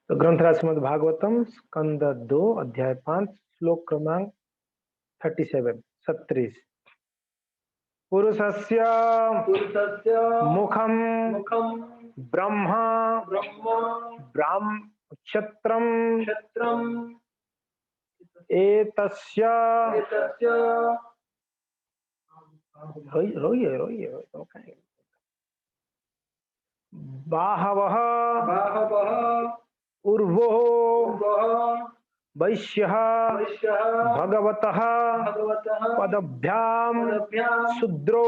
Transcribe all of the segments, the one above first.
तो ग्रंथराज श्रीमद् भागवतम स्कंद 2 अध्याय 5 श्लोक क्रमांक 37 37। पुरुषस्य मुखम ब्रह्म ब्राह्म क्षत्रम एतस्य रोइए बाहवः उर्वो वैश्यः भगवतः पदभ्याम शूद्रो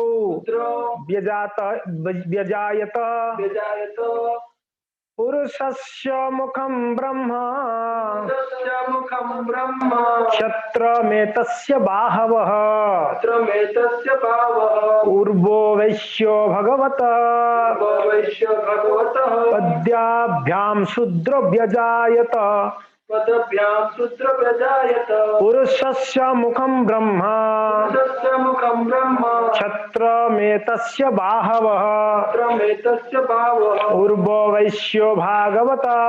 व्यजायत पुरुषस्य मुखं ब्रह्म क्षत्रमेतस्य बाहवः उर्वो वैश्यो भगवतः पद्याभ्याम शूद्रो व्यजायत पुरुषस्य मुखं ब्रह्म क्षत्रमेतस्य बाहवः उर्वो वैश्यो भागवतः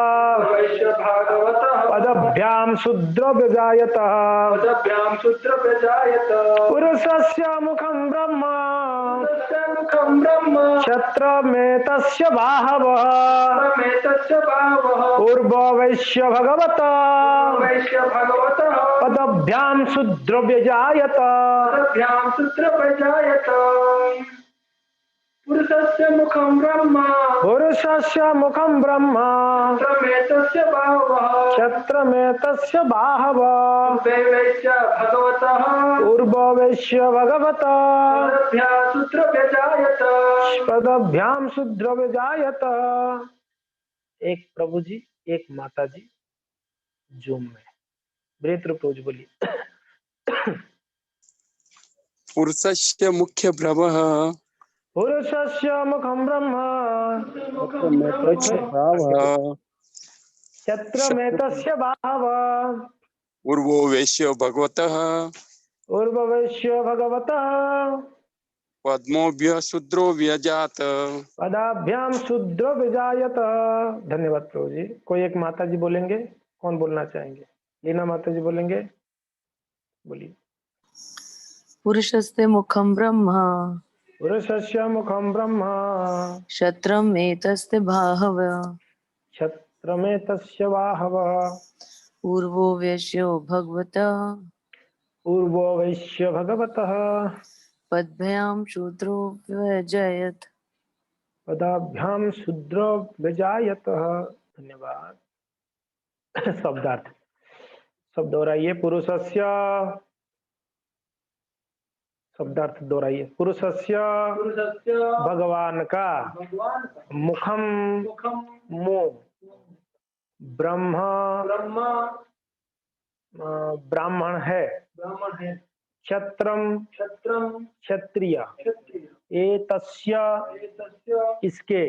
पदभ्याम शूद्रो व्यजायत पुरुषस्य मुखं ब्रह्म क्षत्रमेतस्य बाहवः उर्वो वैश्य भगवतः पदभ्याम शूद्रो व्यजायत पुरुषस्य मुखं ब्रह्म क्षत्रमेतस्य बाहवः उर्वो वैश्य भगवतः पदभ्याम शूद्रो व्यजायत। एक प्रभु जी, एक माता जी जूम में ब्रेत्र प्रभु जी बोलिए। पुरुषस्य मुख्य ब्रह्म पुरुषस्य मुखं ब्रह्म क्षत्रमेतस्य बाहवः उर्वो वैश्यो भगवतः उर्वो वैश्यो भगवतः पद्मोभ्य शूद्रो व्यजात पदाभ्याम शूद्रो विजायत। धन्यवाद प्रभु जी। कोई एक माता जी बोलेंगे? कौन बोलना चाहेंगे? लीना माता जी बोलेंगे, बोलिए। पुरुषस्य मुखं ब्रह्म पुरुषस्य मुखं ब्रह्म क्षत्रमेतस्य बाहवः क्षत्रमेतस्य बाहवः पूर्वो वैश्यो भगवतः पूर्वो वैश्य भगवतः पद्भ्यां शूद्रो व्यजयत पदाभ्याम शूद्रो व्यजायत। धन्यवाद। शब्दार्थ शब्द दोहराइए। पुरुषस्य शब्दार्थ दोहराइए। पुरुषस्य भगवान का मुखम मुंह ब्रह्म ब्राह्मण है क्षत्रम क्षत्रिय एतस्य इसके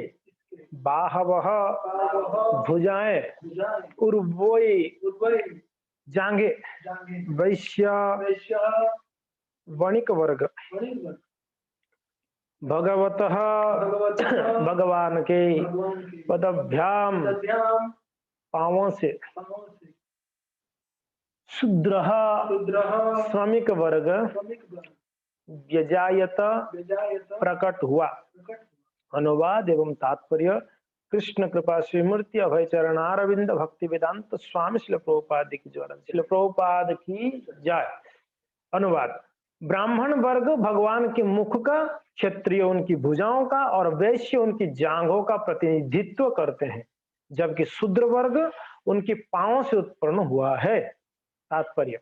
बाहवः भुजाएं उर्वोई जांगे वैश्य वणिक वर्ग भगवतः भगवान के पदभ्याम पांवों से शूद्र श्रमिक वर्ग व्यजायत प्रकट हुआ। अनुवाद एवं तात्पर्य। कृष्ण कृपा श्रीमूर्ति अभय चरणारविंद भक्ति वेदांत स्वामी श्रील प्रभुपाद की जय। श्रील प्रभुपाद की जय। अनुवाद। ब्राह्मण वर्ग भगवान के मुख का, क्षत्रिय उनकी भुजाओं का और वैश्य उनकी जांघों का प्रतिनिधित्व करते हैं, जबकि शूद्र वर्ग उनकी पांवों से उत्पन्न हुआ है। तात्पर्य।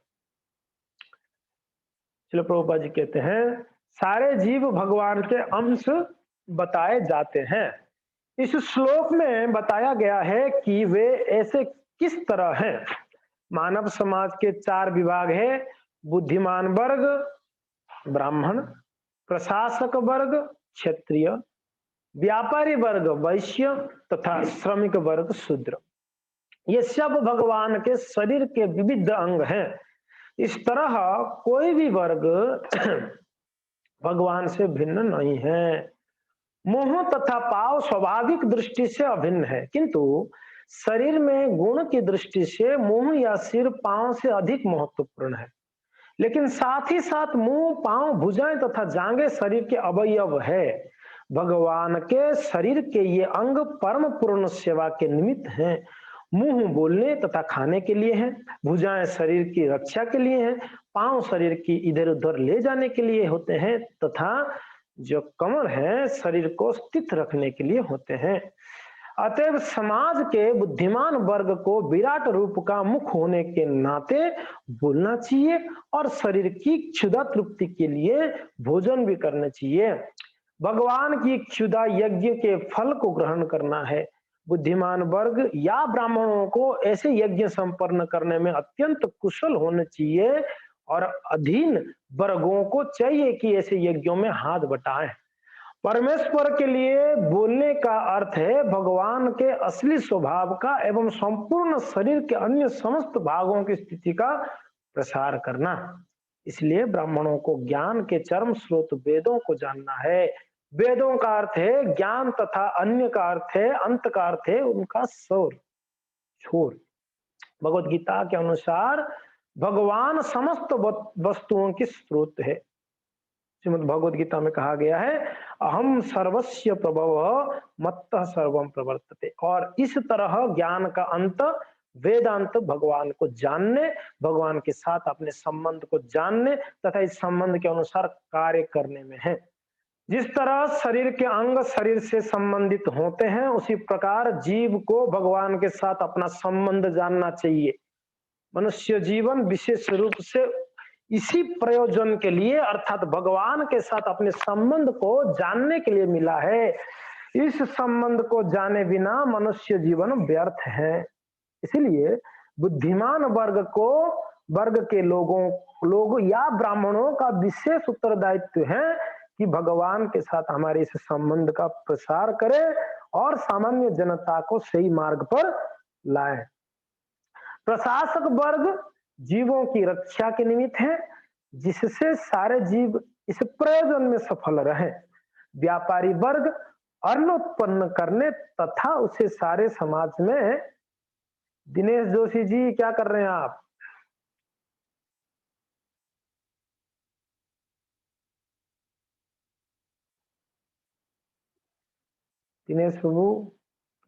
श्रील प्रभुपाद जी कहते हैं, सारे जीव भगवान के अंश बताए जाते हैं। इस श्लोक में बताया गया है कि वे ऐसे किस तरह हैं। मानव समाज के 4 विभाग है: बुद्धिमान वर्ग ब्राह्मण, प्रशासक वर्ग क्षत्रिय, व्यापारी वर्ग वैश्य तथा श्रमिक वर्ग शूद्र। ये सब भगवान के शरीर के विविध अंग हैं। इस तरह कोई भी वर्ग भगवान से भिन्न नहीं है। मोह तथा पाव स्वाभाविक दृष्टि से अभिन्न है, किंतु शरीर में गुण की दृष्टि से मुंह या सिर पांव से अधिक महत्वपूर्ण है, लेकिन साथ ही साथ मुंह, पांव, भुजाएं तथा जांघें शरीर के अवयव है। भगवान के शरीर के ये अंग परम पूर्ण सेवा के निमित्त हैं। मुंह बोलने तथा खाने के लिए है, भुजाएं शरीर की रक्षा के लिए है, पांव शरीर की इधर उधर ले जाने के लिए होते हैं तथा जो कमर है शरीर को स्थित रखने के लिए होते हैं। अतएव समाज के बुद्धिमान वर्ग को विराट रूप का मुख होने के नाते बोलना चाहिए और शरीर की क्षुधा तृप्ति के लिए भोजन भी करना चाहिए। भगवान की क्षुधा यज्ञ के फल को ग्रहण करना है। बुद्धिमान वर्ग या ब्राह्मणों को ऐसे यज्ञ संपन्न करने में अत्यंत कुशल होने चाहिए और अधीन वर्गों को चाहिए कि ऐसे यज्ञों में हाथ बटाएं। परमेश्वर के लिए बोलने का अर्थ है भगवान के असली स्वभाव का एवं संपूर्ण शरीर के अन्य समस्त भागों की स्थिति का प्रसार करना। इसलिए ब्राह्मणों को ज्ञान के चरम स्रोत वेदों को जानना है। वेदों का अर्थ है ज्ञान तथा अन्य का अर्थ है अंत का अर्थ है उनका छोर। भगवत गीता के अनुसार भगवान समस्त वस्तुओं की स्रोत है। श्रीमद् भगवत गीता में कहा गया है अहम सर्वस्य प्रभव मत्तः सर्वम प्रवर्तते। और इस तरह ज्ञान का अंत वेदांत भगवान को जानने, भगवान के साथ अपने संबंध को जानने तथा इस संबंध के अनुसार कार्य करने में है। जिस तरह शरीर के अंग शरीर से संबंधित होते हैं, उसी प्रकार जीव को भगवान के साथ अपना संबंध जानना चाहिए। मनुष्य जीवन विशेष रूप से इसी प्रयोजन के लिए अर्थात भगवान के साथ अपने संबंध को जानने के लिए मिला है। इस संबंध को जाने बिना मनुष्य जीवन व्यर्थ है। इसीलिए बुद्धिमान वर्ग के लोगों या ब्राह्मणों का विशेष उत्तरदायित्व है कि भगवान के साथ हमारे इस संबंध का प्रसार करें और सामान्य जनता को सही मार्ग पर लाएं। प्रशासक वर्ग जीवों की रक्षा के निमित्त है, जिससे सारे जीव इस प्रयोजन में सफल रहे। व्यापारी वर्ग अन्न उत्पन्न करने तथा उसे सारे समाज में। दिनेश जोशी जी क्या कर रहे हैं आप? दिनेश बाबू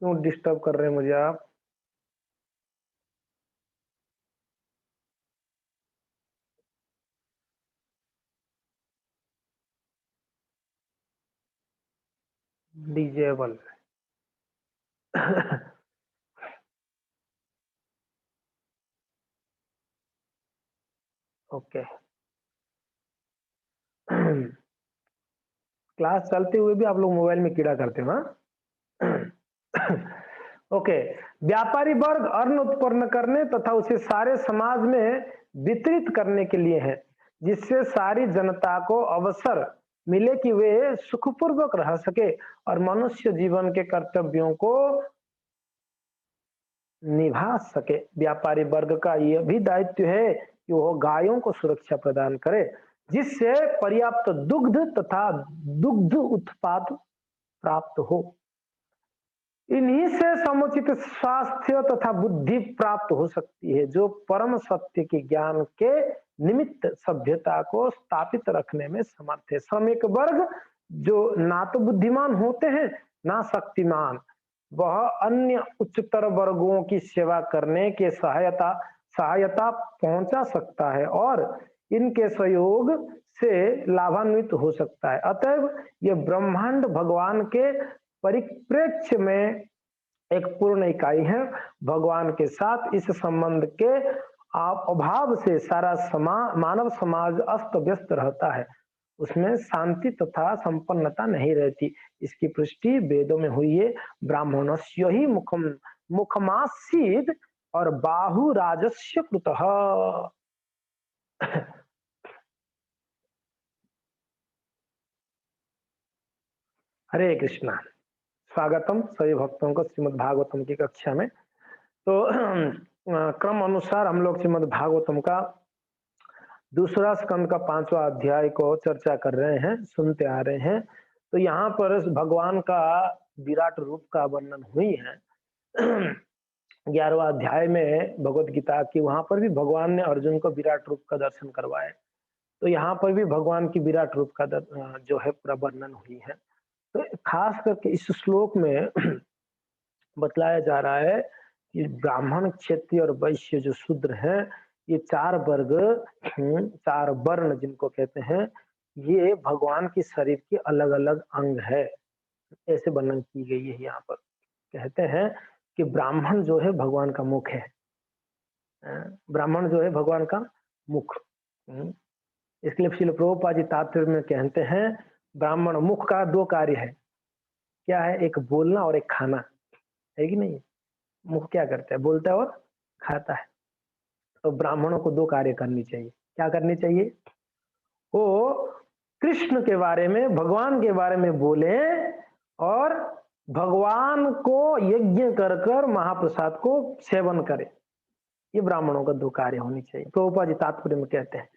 क्यों डिस्टर्ब कर रहे हैं मुझे आप? Disable okay. क्लास चलते हुए भी आप लोग मोबाइल में कीड़ा करते हो? ओके। व्यापारी वर्ग अन्न उत्पन्न करने तथा उसे सारे समाज में वितरित करने के लिए है, जिससे सारी जनता को अवसर मिले कि वे सुखपूर्वक रह सके और मनुष्य जीवन के कर्तव्यों को निभा सके। व्यापारी वर्ग का यह भी दायित्व है कि वह गायों को सुरक्षा प्रदान करे, जिससे पर्याप्त दुग्ध तथा दुग्ध उत्पाद प्राप्त हो। इन्हीं से समुचित स्वास्थ्य तथा बुद्धि प्राप्त हो सकती है, जो परम सत्य के ज्ञान के निमित्त सभ्यता को स्थापित रखने में समर्थ है। श्रमिक वर्ग जो ना तो बुद्धिमान होते हैं ना शक्तिमान, वह अन्य उच्चतर वर्गों की सेवा करने के सहायता पहुंचा सकता है और इनके सहयोग से लाभान्वित हो सकता है। अतएव यह ब्रह्मांड भगवान के परिप्रेक्ष्य में एक पूर्ण इकाई है। भगवान के साथ इस संबंध के अभाव से सारा मानव समाज अस्त व्यस्त रहता है, उसमें शांति तथा संपन्नता नहीं रहती। इसकी पुष्टि वेदों में हुई है। ब्राह्मणस्य ही मुखमासीद और बाहु राजस्य कृतः। हरे कृष्णा। स्वागतम सभी भक्तों को श्रीमद् भागवतम की कक्षा में। तो क्रम अनुसार हम लोग श्रीमद् भागवतम का दूसरा स्कंद का 5वां अध्याय को चर्चा कर रहे हैं, सुनते आ रहे हैं। तो यहाँ पर भगवान का विराट रूप का वर्णन हुई है। 11वां अध्याय में भगवत गीता की, वहां पर भी भगवान ने अर्जुन को विराट रूप का दर्शन करवाया। तो यहाँ पर भी भगवान की विराट रूप का जो है पूरा वर्णन हुई है। तो खास करके इस श्लोक में बतलाया जा रहा है कि ब्राह्मण, क्षत्रिय और वैश्य जो शूद्र हैं, ये 4 वर्ग, 4 वर्ण जिनको कहते हैं, ये भगवान के शरीर के अलग-अलग अंग है। ऐसे वर्णन की गई है यहाँ पर। कहते हैं कि ब्राह्मण जो है भगवान का मुख है। ब्राह्मण जो है भगवान का मुख। इसके लिए श्रील प्रभुपाद जी तात्पर्य में कहते हैं, ब्राह्मण मुख का 2 कार्य है। क्या है? एक बोलना और एक खाना, है कि नहीं? मुख क्या करता है? बोलता है और खाता है। तो ब्राह्मणों को 2 कार्य करनी चाहिए। क्या करनी चाहिए? वो कृष्ण के बारे में, भगवान के बारे में बोले और भगवान को यज्ञ कर कर महाप्रसाद को सेवन करे। ये ब्राह्मणों का 2 कार्य होनी चाहिए। प्रभुपाद जी तात्पर्य में कहते हैं।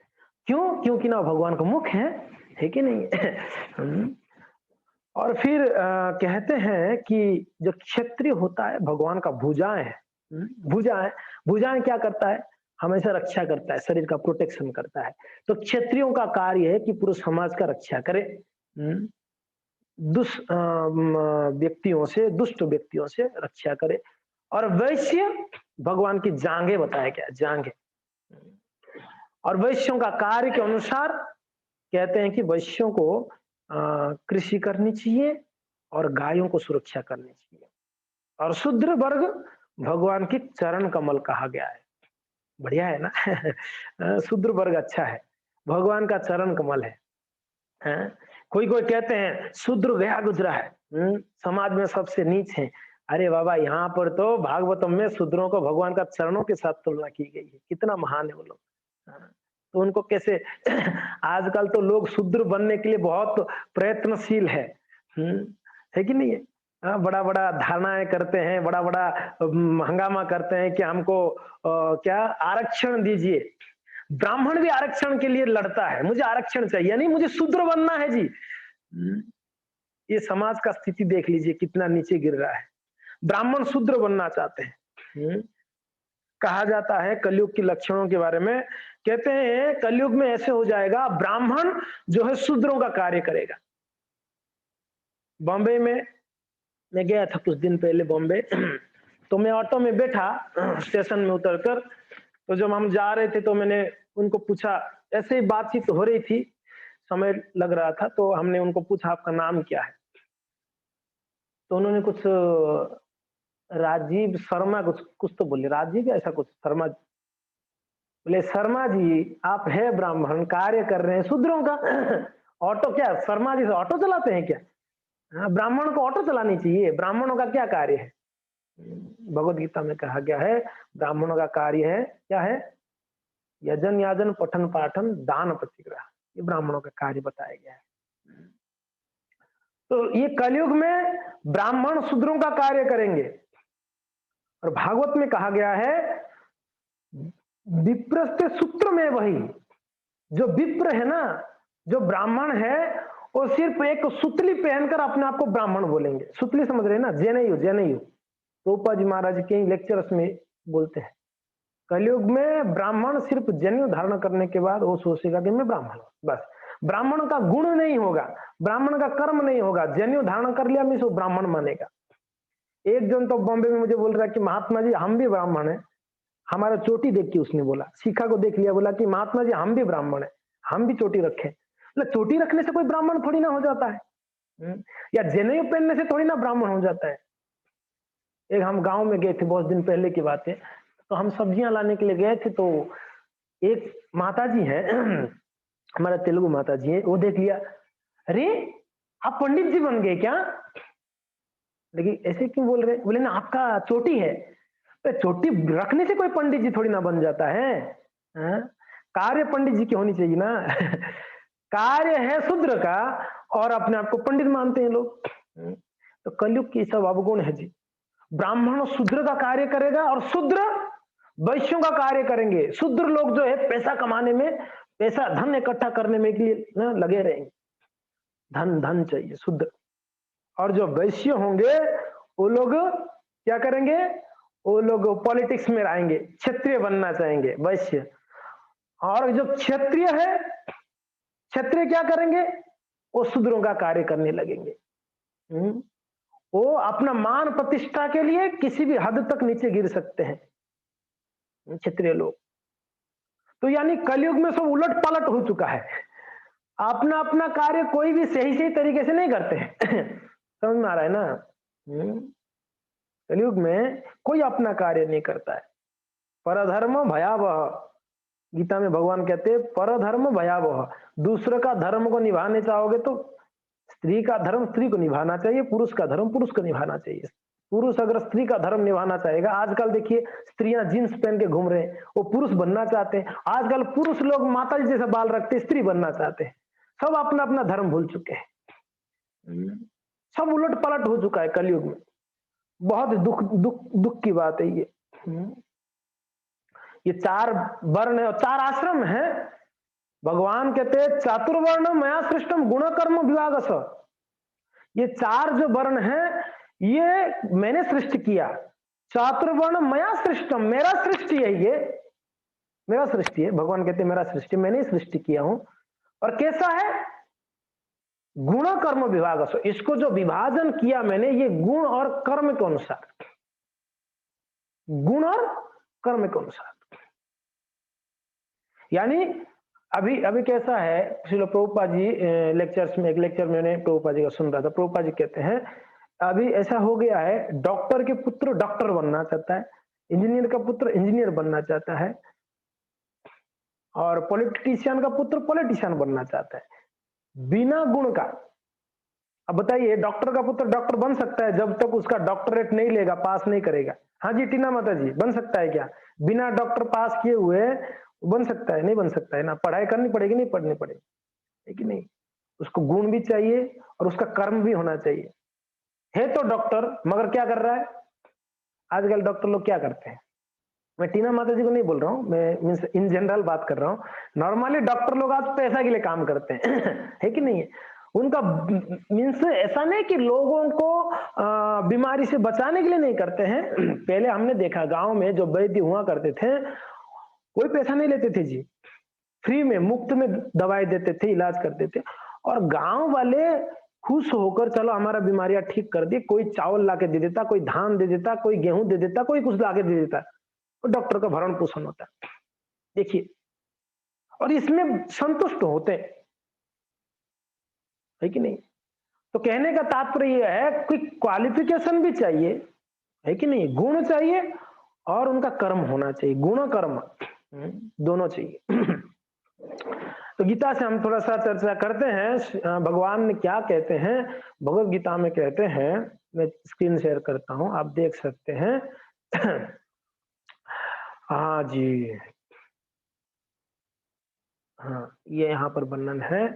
क्यों? क्योंकि ना भगवान का मुख है कि नहीं? और फिर कहते हैं कि जो क्षत्रिय होता है भगवान का भुजाएं है। भुजाएं क्या करता है? हमेशा रक्षा करता है, शरीर का प्रोटेक्शन करता है। तो क्षत्रियों का कार्य है कि पूरे समाज का रक्षा करे, दुष्ट व्यक्तियों से रक्षा करे। और वैश्य भगवान की जांघें बताया गया, जांघें। और वैश्यों का कार्य के अनुसार कहते हैं कि वैश्यों को कृषि करनी चाहिए और गायों को सुरक्षा करनी चाहिए। और शूद्र वर्ग भगवान की चरण कमल कहा गया है। बढ़िया है ना? शूद्र वर्ग अच्छा है, भगवान का चरण कमल है। कोई कहते हैं शूद्र गया गुजरा है, समाज में सबसे नीच है। अरे बाबा, यहाँ पर तो भागवतम में शूद्रों को भगवान का चरणों के साथ तुलना की गई है। कितना महान है वो लोग। तो उनको कैसे आजकल तो लोग शूद्र बनने के लिए बहुत प्रयत्नशील है कि नहीं है? बड़ा बड़ा धारणाएं करते हैं, बड़ा बड़ा हंगामा करते हैं कि हमको क्या आरक्षण दीजिए। ब्राह्मण भी आरक्षण के लिए लड़ता है, मुझे आरक्षण चाहिए, नहीं मुझे शूद्र बनना है जी। ये समाज का स्थिति देख लीजिए कितना नीचे गिर रहा है। ब्राह्मण शूद्र बनना चाहते हैं। कहा जाता है कलयुग के लक्षणों के बारे में, कहते हैं कलयुग में ऐसे हो जाएगा, ब्राह्मण जो है शूद्रों का कार्य करेगा। बॉम्बे में मैं गया था कुछ दिन पहले बॉम्बे, तो मैं ऑटो में बैठा, स्टेशन में उतरकर, तो जब हम जा रहे थे तो मैंने उनको पूछा, ऐसे ही बातचीत हो रही थी, समय लग रहा था, तो हमने उनको पूछा आपका नाम क्या है? तो उन्होंने कुछ राजीव शर्मा कुछ तो बोले, राजीव ऐसा कुछ शर्मा। बोले शर्मा जी आप है ब्राह्मण, कार्य कर रहे हैं शूद्रों का। ऑटो क्या शर्मा जी से ऑटो चलाते हैं क्या? ब्राह्मण को ऑटो चलानी चाहिए। ब्राह्मणों का क्या कार्य है? भगवत गीता में कहा गया है ब्राह्मणों का कार्य है, क्या है? यजन याजन पठन पाठन दान प्रतिग्रह, ये ब्राह्मणों का कार्य बताया गया है। तो ये कलयुग में ब्राह्मण शूद्रों का कार्य करेंगे। और भागवत में कहा गया है विप्रस्ते सूत्र में, वही जो विप्र है ना, जो ब्राह्मण है, वो सिर्फ एक सुतली पहनकर अपने आप को ब्राह्मण बोलेंगे। सुतली समझ रहे हैं ना? जनेयू रूपा जी महाराज के लेक्चर्स में बोलते हैं कलयुग में ब्राह्मण सिर्फ जनेऊ धारण करने के बाद वो सोचेगा कि मैं ब्राह्मण हूं। बस ब्राह्मण का गुण नहीं होगा, ब्राह्मण का कर्म नहीं होगा, जनेऊ धारण कर लिया मैं इसको ब्राह्मण मानेगा। एक जन तो बॉम्बे में मुझे बोल रहा है कि महात्मा जी हम भी ब्राह्मण है। हमारा चोटी देख के उसने बोला, शिखा को देख लिया, बोला कि महात्मा जी हम भी ब्राह्मण है, हम भी चोटी रखे। चोटी रखने से कोई ब्राह्मण थोड़ी ना हो जाता है, या जनेऊ पहनने से थोड़ी ना ब्राह्मण हो जाता है। एक हम गांव में गए थे, बहुत दिन पहले की बात है, तो हम सब्जियां लाने के लिए गए थे, तो एक माता जी है, हमारा तेलुगु माता जी है, वो देख लिया, अरे आप पंडित जी बन गए क्या? लेकिन ऐसे क्यों बोल रहे? बोले ना आपका चोटी है। तो चोटी रखने से कोई पंडित जी थोड़ी ना बन जाता है। कार्य पंडित जी की होनी चाहिए ना। कार्य है शूद्र का और अपने आप को पंडित मानते हैं लोग। तो कलयुग की सब अवगुण है जी। ब्राह्मण शूद्र का कार्य करेगा और शूद्र वैश्यों का कार्य करेंगे। शूद्र लोग जो है पैसा कमाने में, पैसा धन इकट्ठा करने में के लिए लगे रहेंगे। धन चाहिए शूद्र। और जो वैश्य होंगे वो लोग क्या करेंगे? वो लोग पॉलिटिक्स में आएंगे, क्षत्रिय बनना चाहेंगे, वैश्य। और जो क्षत्रिय है, क्षत्रिय क्या करेंगे? वो शूद्रों का कार्य करने लगेंगे। वो अपना मान प्रतिष्ठा के लिए किसी भी हद तक नीचे गिर सकते हैं क्षत्रिय लोग। तो यानी कलयुग में सब उलट पलट हो चुका है। अपना अपना कार्य कोई भी सही सही तरीके से नहीं करते हैं। समझ में आ रहा है ना? कलयुग में कोई अपना कार्य नहीं करता है। परधर्म भयावह, गीता में भगवान कहते हैं परधर्म भयावह। दूसरे का धर्म को निभाने चाहोगे तो स्त्री का धर्म स्त्री को निभाना चाहिए, पुरुष का धर्म पुरुष को निभाना चाहिए। पुरुष अगर स्त्री का धर्म निभाना चाहेगा, आजकल देखिए स्त्रियां जींस पहन के घूम रहे हैं, वो पुरुष बनना चाहते हैं। आजकल पुरुष लोग माता जी जैसा बाल रखते, स्त्री बनना चाहते हैं। सब अपना अपना धर्म भूल चुके हैं। सब उलट पलट हो चुका है कलयुग में। बहुत दुख की बात है ये 4 वर्ण और 4 आश्रम है। भगवान कहते हैं चातुर्वर्ण मया सृष्टम गुण कर्म विभागस। ये 4 जो वर्ण है ये मैंने सृष्टि किया। चातुर्वर्ण मया सृष्टम, मेरा सृष्टि है, ये मेरा सृष्टि है। भगवान कहते हैं मेरा सृष्टि, मैंने सृष्टि किया हूं। और कैसा है? गुण कर्म विभागस। इसको जो विभाजन किया मैंने, ये गुण और कर्म के अनुसार, गुण और कर्म के अनुसार। यानी अभी कैसा है, श्रील प्रभुपाद जी लेक्चर्स में, एक लेक्चर मैंने प्रभुपाद जी का सुन रहा था। प्रभुपाद जी कहते हैं अभी ऐसा हो गया है, डॉक्टर के पुत्र डॉक्टर बनना चाहता है, इंजीनियर का पुत्र इंजीनियर बनना चाहता है, और पॉलिटिशियन का पुत्र पॉलिटिशियन बनना चाहता है, बिना गुण का। अब बताइए, डॉक्टर का पुत्र डॉक्टर बन सकता है जब तक उसका डॉक्टरेट नहीं लेगा, पास नहीं करेगा। हाँ जी टीना माता जी, बन सकता है क्या? बिना डॉक्टर पास किए हुए बन सकता है? नहीं बन सकता है ना। पढ़ाई करनी पड़ेगी, नहीं पढ़नी पड़ेगी, है कि नहीं? उसको गुण भी चाहिए और उसका कर्म भी होना चाहिए। है तो डॉक्टर, मगर क्या कर रहा है आजकल? डॉक्टर लोग क्या करते हैं, मैं टीना माता जी को नहीं बोल रहा हूँ, मैं मीन्स इन जनरल बात कर रहा हूँ। नॉर्मली डॉक्टर लोग आज पैसा के लिए काम करते हैं। है कि नहीं? उनका मीन्स ऐसा नहीं कि लोगों को बीमारी से बचाने के लिए नहीं करते हैं। पहले हमने देखा गांव में जो वैद्य हुआ करते थे, कोई पैसा नहीं लेते थे जी, फ्री में मुफ्त में दवाई देते थे, इलाज करते थे। और गांव वाले खुश होकर, चलो हमारा बीमारियां ठीक कर दी, कोई चावल लाके दे देता, कोई धान दे देता, कोई गेहूं दे देता, कोई कुछ लाके दे देता, तो डॉक्टर का भरण पोषण होता है। देखिए, और इसमें संतुष्ट होते हैं, है कि नहीं? तो कहने का तात्पर्य यह है कि क्वालिफिकेशन भी चाहिए, है कि नहीं? गुण चाहिए और उनका कर्म होना चाहिए, गुण कर्म दोनों चाहिए। तो गीता से हम थोड़ा सा चर्चा करते हैं, भगवान ने क्या कहते हैं। भगवत गीता में कहते हैं, मैं स्क्रीन शेयर करता हूं, आप देख सकते हैं। हाँ जी, हाँ, ये यहाँ पर वर्णन है।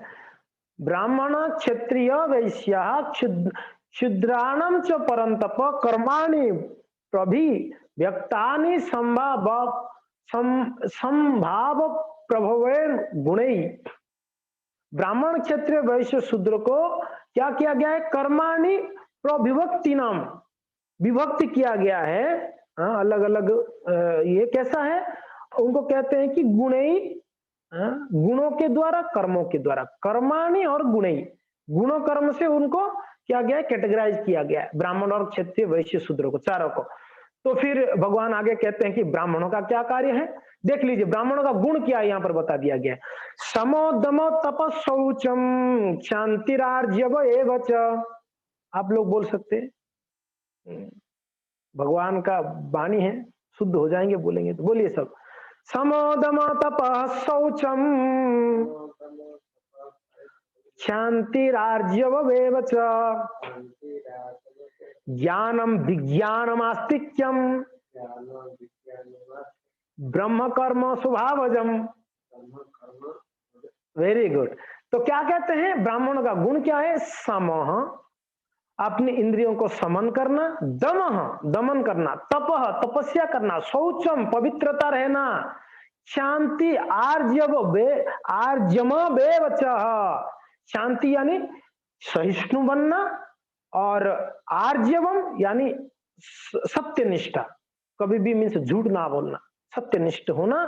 ब्राह्मण क्षत्रिय वैश्या क्षुद्राणम च परंतप कर्माणि प्रभि व्यक्तानि संभाव प्रभवेन गुणै। ब्राह्मण क्षत्रिय वैश्य शूद्र को क्या किया गया है? कर्माणि प्रविभक्ति नाम, विभक्ति किया गया है। अलग अलग, ये कैसा है? उनको कहते हैं कि गुणई, गुणों के द्वारा, कर्मों के द्वारा, कर्माणि और गुणई, गुणों कर्म से उनको क्या गया है? कैटेगराइज किया गया है, ब्राह्मण और क्षत्रिय वैश्य शूद्र को, चारों को। तो फिर भगवान आगे कहते हैं कि ब्राह्मणों का क्या कार्य है। देख लीजिए, ब्राह्मणों का गुण क्या है, यहाँ पर बता दिया गया है। समो दम तप शौचम शांतिरार्जव एव च। आप लोग बोल सकते हैं, भगवान का वाणी है, शुद्ध हो जाएंगे बोलेंगे तो। बोलिए सब। समो दम तप शौचम शांतिरार्जव एव च ज्ञानम विज्ञानम आस्तिक्यम ब्रह्म कर्म स्वभावजम। Very good. तो क्या कहते हैं? ब्राह्मणों का गुण क्या है? समः, अपनी इंद्रियों को समन करना, दमः, दमन करना, तपः, तपस्या करना, शौचम, पवित्रता रहना, शांति आर्जम बेवचः, शांति यानी सहिष्णु बनना, और आर्जवम यानी सत्यनिष्ठा, कभी भी मीन्स झूठ ना बोलना, सत्यनिष्ठ होना।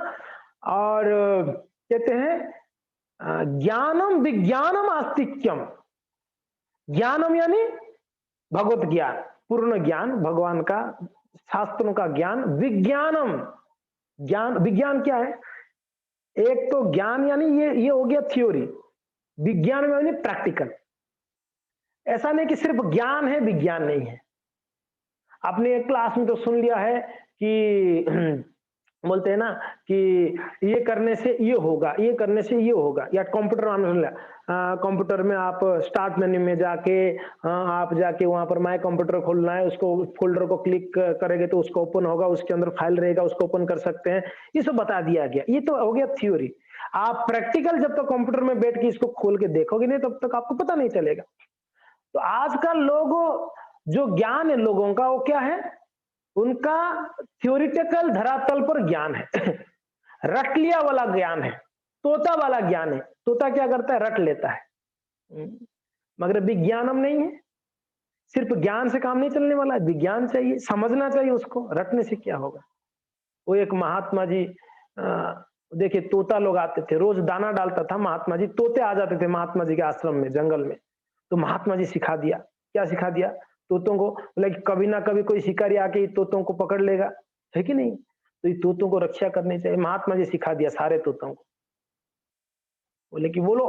और कहते हैं ज्ञानम विज्ञानम आस्तिक्यम। ज्ञानम यानी भगवत ज्ञान, पूर्ण ज्ञान, भगवान का, शास्त्रों का ज्ञान। विज्ञानम, ज्ञान, विज्ञान क्या है? एक तो ज्ञान यानी ये हो गया थ्योरी, विज्ञान में यानी प्रैक्टिकल। ऐसा नहीं कि सिर्फ ज्ञान है विज्ञान नहीं है। आपने एक क्लास में तो सुन लिया है कि बोलते हैं ना कि ये करने से ये होगा, ये करने से ये होगा, या कंप्यूटर में कंप्यूटर में आप स्टार्ट मेन्यू में जाके आप जाके वहां पर माय कंप्यूटर खोलना है, उसको फोल्डर को क्लिक करेंगे तो उसको ओपन होगा, उसके अंदर फाइल रहेगा, उसको ओपन कर सकते हैं। ये सब बता दिया गया, ये तो हो गया थ्योरी। आप प्रैक्टिकल जब तक कंप्यूटर में बैठ के इसको खोल के देखोगे नहीं तब तक आपको पता नहीं चलेगा। तो आजकल लोगों जो ज्ञान है लोगों का वो क्या है? उनका थ्योरिटिकल धरातल पर ज्ञान है रट लिया वाला ज्ञान है, तोता वाला ज्ञान है। तोता क्या करता है? रट लेता है। मगर विज्ञानम नहीं है। सिर्फ ज्ञान से काम नहीं चलने वाला, विज्ञान चाहिए, समझना चाहिए उसको। रटने से क्या होगा? वो एक महात्मा जी देखिए, तोता लोग आते थे, रोज दाना डालता था महात्मा जी, तोते आ जाते थे महात्मा जी के आश्रम में, जंगल में। तो महात्मा जी सिखा दिया। क्या सिखा दिया? तोतों को, बोले कभी ना कभी कोई शिकारी आके तोतों को पकड़ लेगा, है कि नहीं? तो ये तोतों को रक्षा करनी चाहिए। महात्मा जी सिखा दिया सारे तोतों को। बोले कि बोलो,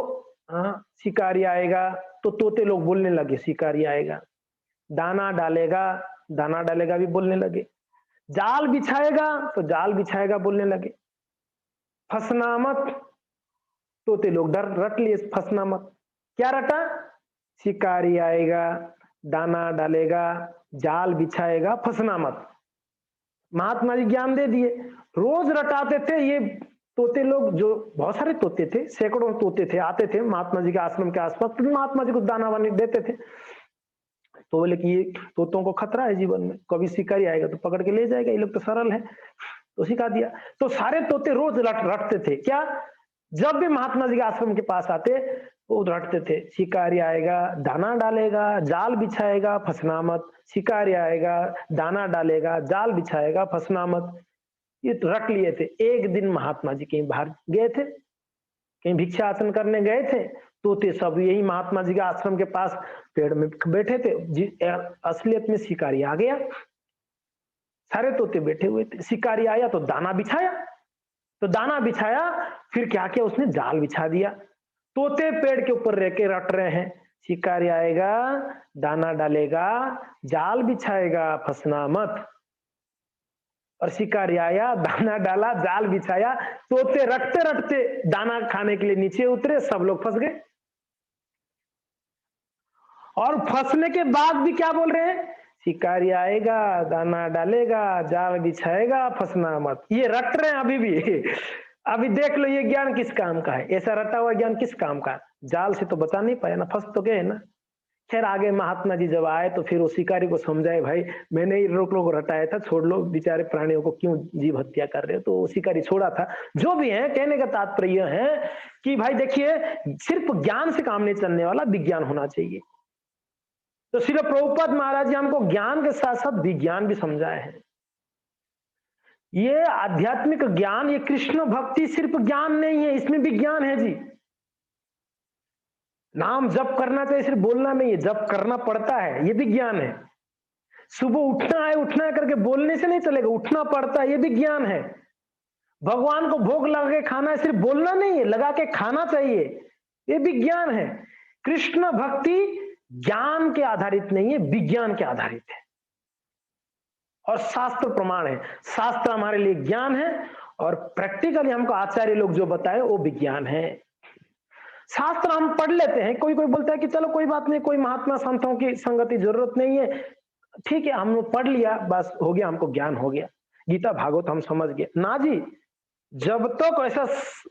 हाँ शिकारी आएगा, तो तोते लोग बोलने लगे शिकारी आएगा। दाना डालेगा, दाना डालेगा भी बोलने लगे। जाल बिछाएगा तो जाल बिछाएगा बोलने लगे। फंसना मत, तोते लोग डर रट लिए फंसना मत। क्या रटा? शिकारी आएगा, दाना डालेगा, जाल बिछाएगा, फंसना मत। महात्मा जी ज्ञान दे दिए। रोज रटाते थे ये तोते लोग, जो बहुत सारे तोते थे, सैकड़ों तोते थे, आते थे महात्मा जी के आश्रम के आसपास, तो महात्मा जी को दाना वानी देते थे। तो बोले कि ये तोतों को खतरा है जीवन में, कभी शिकारी आएगा तो पकड़ के ले जाएगा, ये लोग तो सरल है। तो सिखा दिया। तो सारे तोते रोज रटते थे। क्या? जब भी महात्मा जी के आश्रम के पास आते वो रटते थे, शिकारी आएगा, दाना डालेगा, जाल बिछाएगा, फंसना मत। शिकारी आएगा, दाना डालेगा, जाल बिछाएगा, फंसना मत। ये तो रट लिए थे। एक दिन महात्मा जी कहीं बाहर गए थे, कहीं भिक्षाटन करने गए थे, तोते सब यही महात्मा जी के आश्रम के पास पेड़ में बैठे थे। असलियत में शिकारी आ गया, सारे तोते बैठे हुए थे। शिकारी आया तो दाना बिछाया, तो दाना बिछाया, फिर क्या किया उसने? जाल बिछा दिया। तोते पेड़ के ऊपर रह के रट रहे हैं, शिकारी आएगा, दाना डालेगा, जाल बिछाएगा, फंसना मत। और शिकारी आया, दाना डाला, जाल बिछाया, तोते रटते रटते दाना खाने के लिए नीचे उतरे, सब लोग फंस गए। और फंसने के बाद भी क्या बोल रहे हैं? शिकारी आएगा, दाना डालेगा, जाल बिछाएगा, फंसना मत। ये रट रहे हैं अभी भी अभी देख लो ये ज्ञान किस काम का है? ऐसा रटा हुआ ज्ञान किस काम का? जाल से तो बचा नहीं पाया ना, फंस तो गए ना। खैर आगे महात्मा जी जब आए तो फिर वो शिकारी को समझाए, भाई मैंने ही लोग रटाया था, छोड़ लो, बेचारे प्राणियों को क्यों जीव हत्या कर रहे हो। तो शिकारी छोड़ा था। जो भी है, कहने का तात्पर्य है कि भाई देखिए, सिर्फ ज्ञान से काम नहीं चलने वाला, विज्ञान होना चाहिए। तो श्रील प्रभुपाद महाराज जी हमको ज्ञान के साथ साथ विज्ञान भी समझाए हैं। ये आध्यात्मिक ज्ञान, ये कृष्ण भक्ति सिर्फ ज्ञान नहीं है, इसमें विज्ञान है जी। नाम जप करना चाहिए, सिर्फ बोलना नहीं है, जप करना पड़ता है, ये विज्ञान है। सुबह उठना है करके बोलने से नहीं चलेगा, उठना पड़ता है, ये विज्ञान है। भगवान को भोग लगा के खाना है, सिर्फ बोलना नहीं है, लगा के खाना चाहिए, ये विज्ञान है। कृष्ण भक्ति ज्ञान के आधारित नहीं है, विज्ञान के आधारित है। और शास्त्र प्रमाण है। शास्त्र हमारे लिए ज्ञान है और प्रैक्टिकली हमको आचार्य लोग जो बताए वो विज्ञान है। शास्त्र हम पढ़ लेते हैं, कोई कोई बोलता है कि चलो कोई बात नहीं, कोई महात्मा संतों की संगति जरूरत नहीं है, ठीक है हम पढ़ लिया, बस हो गया, हमको ज्ञान हो गया, गीता भागवत हम समझ गए। ना जी, जब तक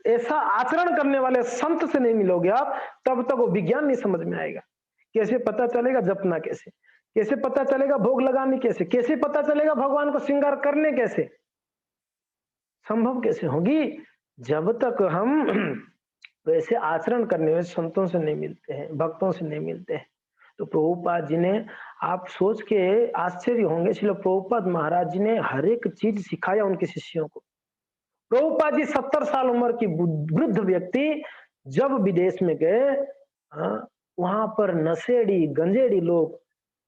ऐसा आचरण करने वाले संत से नहीं मिलोगे आप, तब तक वो विज्ञान नहीं समझ में आएगा। कैसे पता चलेगा जपना कैसे? कैसे पता चलेगा भोग लगाने कैसे? कैसे पता चलेगा भगवान को श्रृंगार करने कैसे? संभव कैसे होगी? जब तक हम वैसे आचरण करने में संतों से नहीं मिलते हैं, भक्तों से नहीं मिलते हैं। तो प्रभुपाद जी ने, आप सोच के आश्चर्य होंगे, श्रील प्रभुपाद महाराज जी ने हर एक चीज सिखाया उनके शिष्यों को। प्रभुपाद जी 70 साल उम्र की वृद्ध व्यक्ति जब विदेश में गए, वहां पर नशेड़ी गंजेड़ी लोग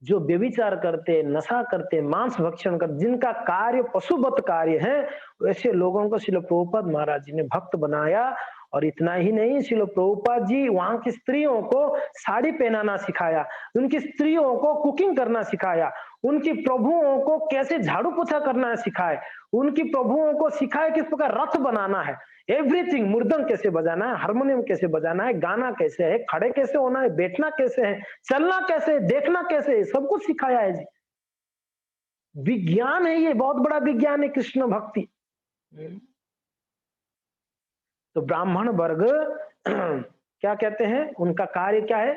जो व्यभिचार करते, नशा करते, मांस भक्षण करते, जिनका कार्य पशुवत कार्य है, वैसे लोगों को श्रील प्रभुपाद महाराज जी ने भक्त बनाया। और इतना ही नहीं, श्रील प्रभुपाद जी वहां की स्त्रियों को साड़ी पहनाना सिखाया, उनकी स्त्रियों को कुकिंग करना सिखाया, उनकी प्रभुओं को कैसे झाड़ू पोछा करना सिखाए, उनकी प्रभुओं को सिखाए किस प्रकार रथ बनाना है, एवरीथिंग, मृदंग कैसे बजाना है, हारमोनियम कैसे बजाना है, गाना कैसे है, खड़े कैसे होना है, बैठना कैसे है, चलना कैसे है, देखना कैसे है, सब कुछ सिखाया है जी। विज्ञान है ये, बहुत बड़ा विज्ञान है कृष्ण भक्ति। तो ब्राह्मण वर्ग क्या कहते हैं, उनका कार्य क्या है,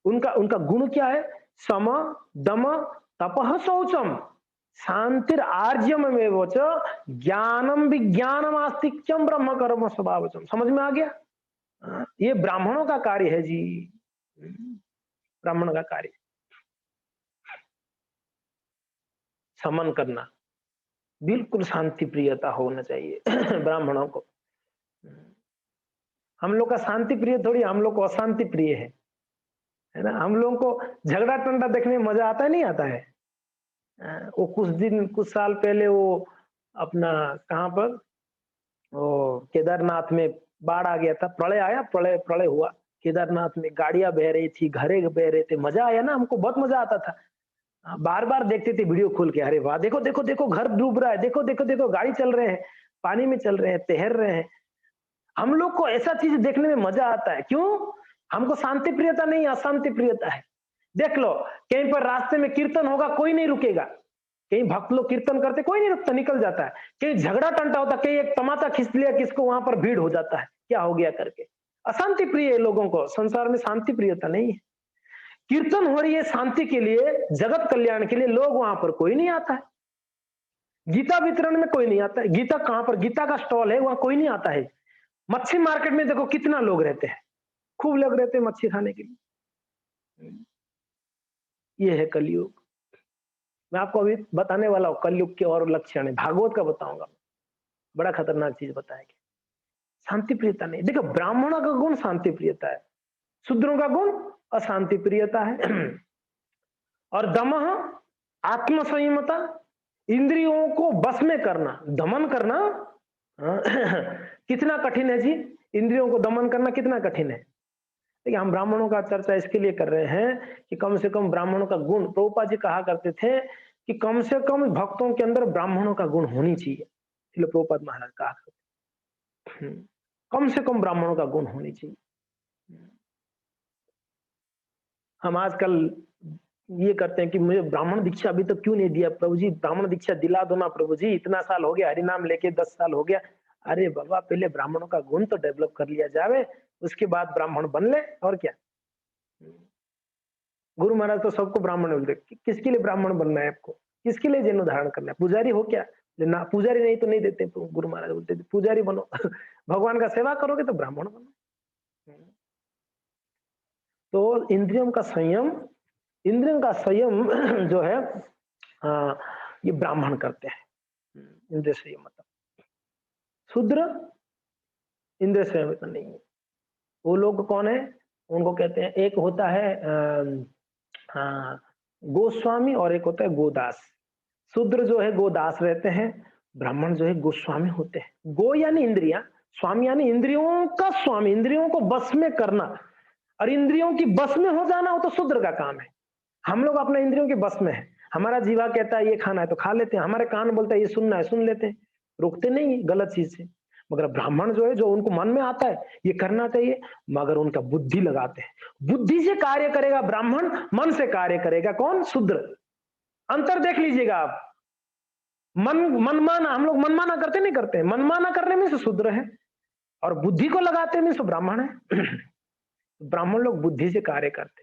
उनका गुण क्या है, सम दम तपः शौचम शांतिर आर्जम में ज्ञानम विज्ञानम आस्तिक्यम ब्रह्म कर्म स्वभावचम। समझ में आ गया? ये ब्राह्मणों का कार्य है जी, ब्राह्मण का कार्य समन करना, बिल्कुल शांति प्रियता होना चाहिए ब्राह्मणों को। हम लोग का शांति प्रिय थोड़ी, हम लोग को अशांति प्रिय है ना। हम लोगों को झगड़ा टंडा देखने में मजा आता है, नहीं आता है? वो कुछ साल पहले वो अपना कहाँ पर, वो केदारनाथ में बाढ़ आ गया था, प्रलय आया, प्रलय हुआ केदारनाथ में, गाड़ियां बह रही थी, घरे बह रहे थे, मजा आया ना, हमको बहुत मजा आता था। बार बार देखते थे वीडियो खोल के, अरे वाह, देखो देखो देखो घर डूब रहा है, देखो देखो देखो गाड़ी चल रहे हैं, पानी में चल रहे हैं, तैर रहे हैं। हम लोग को ऐसा चीज देखने में मजा आता है। क्यों? हमको शांति प्रियता नहीं, अशांति प्रियता है। देख लो, कहीं पर रास्ते में कीर्तन होगा, कोई नहीं रुकेगा, कहीं भक्त लोग कीर्तन करते, कोई नहीं रुकता, निकल जाता है। कहीं झगड़ा टंटा होता, कहीं एक तमाचा खींच लिया किसको, वहां पर भीड़ हो जाता है, क्या हो गया करके। अशांति प्रिय है लोगों को, संसार में शांति प्रियता नहीं है। कीर्तन हो रही है शांति के लिए, जगत कल्याण के लिए, लोग वहां पर कोई नहीं आता है। गीता वितरण में कोई नहीं आता है, गीता कहां पर, गीता का स्टॉल है, वहां कोई नहीं आता है। मच्छी मार्केट में देखो कितना लोग रहते हैं, खूब लोग रहते हैं मच्छी खाने के लिए। ये है कलयुग। मैं आपको अभी बताने वाला हूँ कलयुग के और लक्षण है, भागवत का बताऊंगा, बड़ा खतरनाक चीज बताएंगे। शांति प्रियता नहीं। देखो, ब्राह्मणों का गुण शांति प्रियता है, शूद्रों का गुण अशांति प्रियता है। और दमः आत्म संयमता, इंद्रियों को बस में करना, दमन करना कितना कठिन है जी, इंद्रियों को दमन करना कितना कठिन है। देखिए, हम ब्राह्मणों का चर्चा इसके लिए कर रहे हैं कि कम से कम ब्राह्मणों का गुण, प्रभुपाद जी कहा करते थे कि कम से कम भक्तों के अंदर ब्राह्मणों का गुण होनी चाहिए, इसलिए प्रभुपाद महाराज कहा करते, कम से कम ब्राह्मणों का गुण होनी चाहिए। हम आजकल ये करते हैं कि मुझे ब्राह्मण दीक्षा अभी तक क्यों नहीं दिया प्रभु जी, ब्राह्मण दीक्षा दिला दो ना प्रभु जी, इतना साल हो गया हरिनाम लेके, 10 साल हो गया। अरे बाबा, पहले ब्राह्मणों का गुण तो डेवलप कर लिया जावे, उसके बाद ब्राह्मण बन ले, और क्या। गुरु महाराज तो सबको ब्राह्मण बोलते, किसके लिए ब्राह्मण बनना है आपको, किसके लिए जन्म धारण करना है, पुजारी हो क्या, ना पुजारी नहीं तो नहीं देते। गुरु महाराज बोलते पुजारी बनो भगवान का सेवा करोगे तो ब्राह्मण बनो। तो इंद्रियों का संयम, इंद्रियों का संयम जो है ये ब्राह्मण करते हैं। इंद्रिय संयम मतलब, शूद्र इंद्रिय संयम तो नहीं है। वो लोग कौन है, उनको कहते हैं, एक होता है गोस्वामी और एक होता है गोदास। शूद्र जो है गोदास रहते हैं, ब्राह्मण जो है गोस्वामी होते हैं। गो यानी इंद्रिया, स्वामी यानी इंद्रियों का स्वामी, इंद्रियों को बस में करना। और इंद्रियों की बस में हो जाना हो तो शूद्र का काम है। हम लोग अपने इंद्रियों के बस में है, हमारा जीवा कहता है ये खाना है तो खा लेते हैं, हमारे कान बोलता है ये सुनना है सुन लेते हैं, रुकते नहीं गलत चीज से। मगर ब्राह्मण जो है, जो उनको मन में आता है ये करना चाहिए, मगर उनका बुद्धि लगाते हैं, बुद्धि से कार्य करेगा ब्राह्मण, मन से कार्य करेगा कौन, शूद्र। अंतर देख लीजिएगा आप। मनमाना, हम लोग मनमाना करते नहीं करते, मनमाना करने में से शूद्र है, और बुद्धि को लगाते में से ब्राह्मण है। ब्राह्मण लोग बुद्धि से कार्य करते,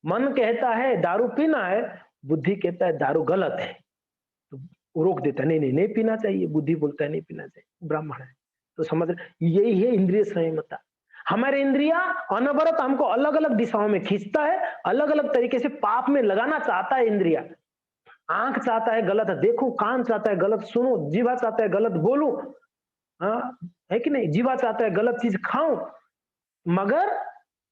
मन कहता है दारू पीना है, बुद्धि कहता है दारू गलत है, तो रोक देता है, नहीं नहीं नहीं पीना चाहिए, बुद्धि बोलता है नहीं पीना चाहिए, ब्राह्मण है। तो समझ, यही है इंद्रिय संयमता। हमारे इंद्रिया अनवरत हमको अलग अलग दिशाओं में खींचता है, अलग अलग तरीके से पाप में लगाना चाहता है। इंद्रिया, आंख चाहता है गलत देखूं, कान चाहता है गलत सुनूं, जीवा चाहता है गलत बोलूं, हाँ है कि नहीं, जीवा चाहता है गलत चीज खाऊं। मगर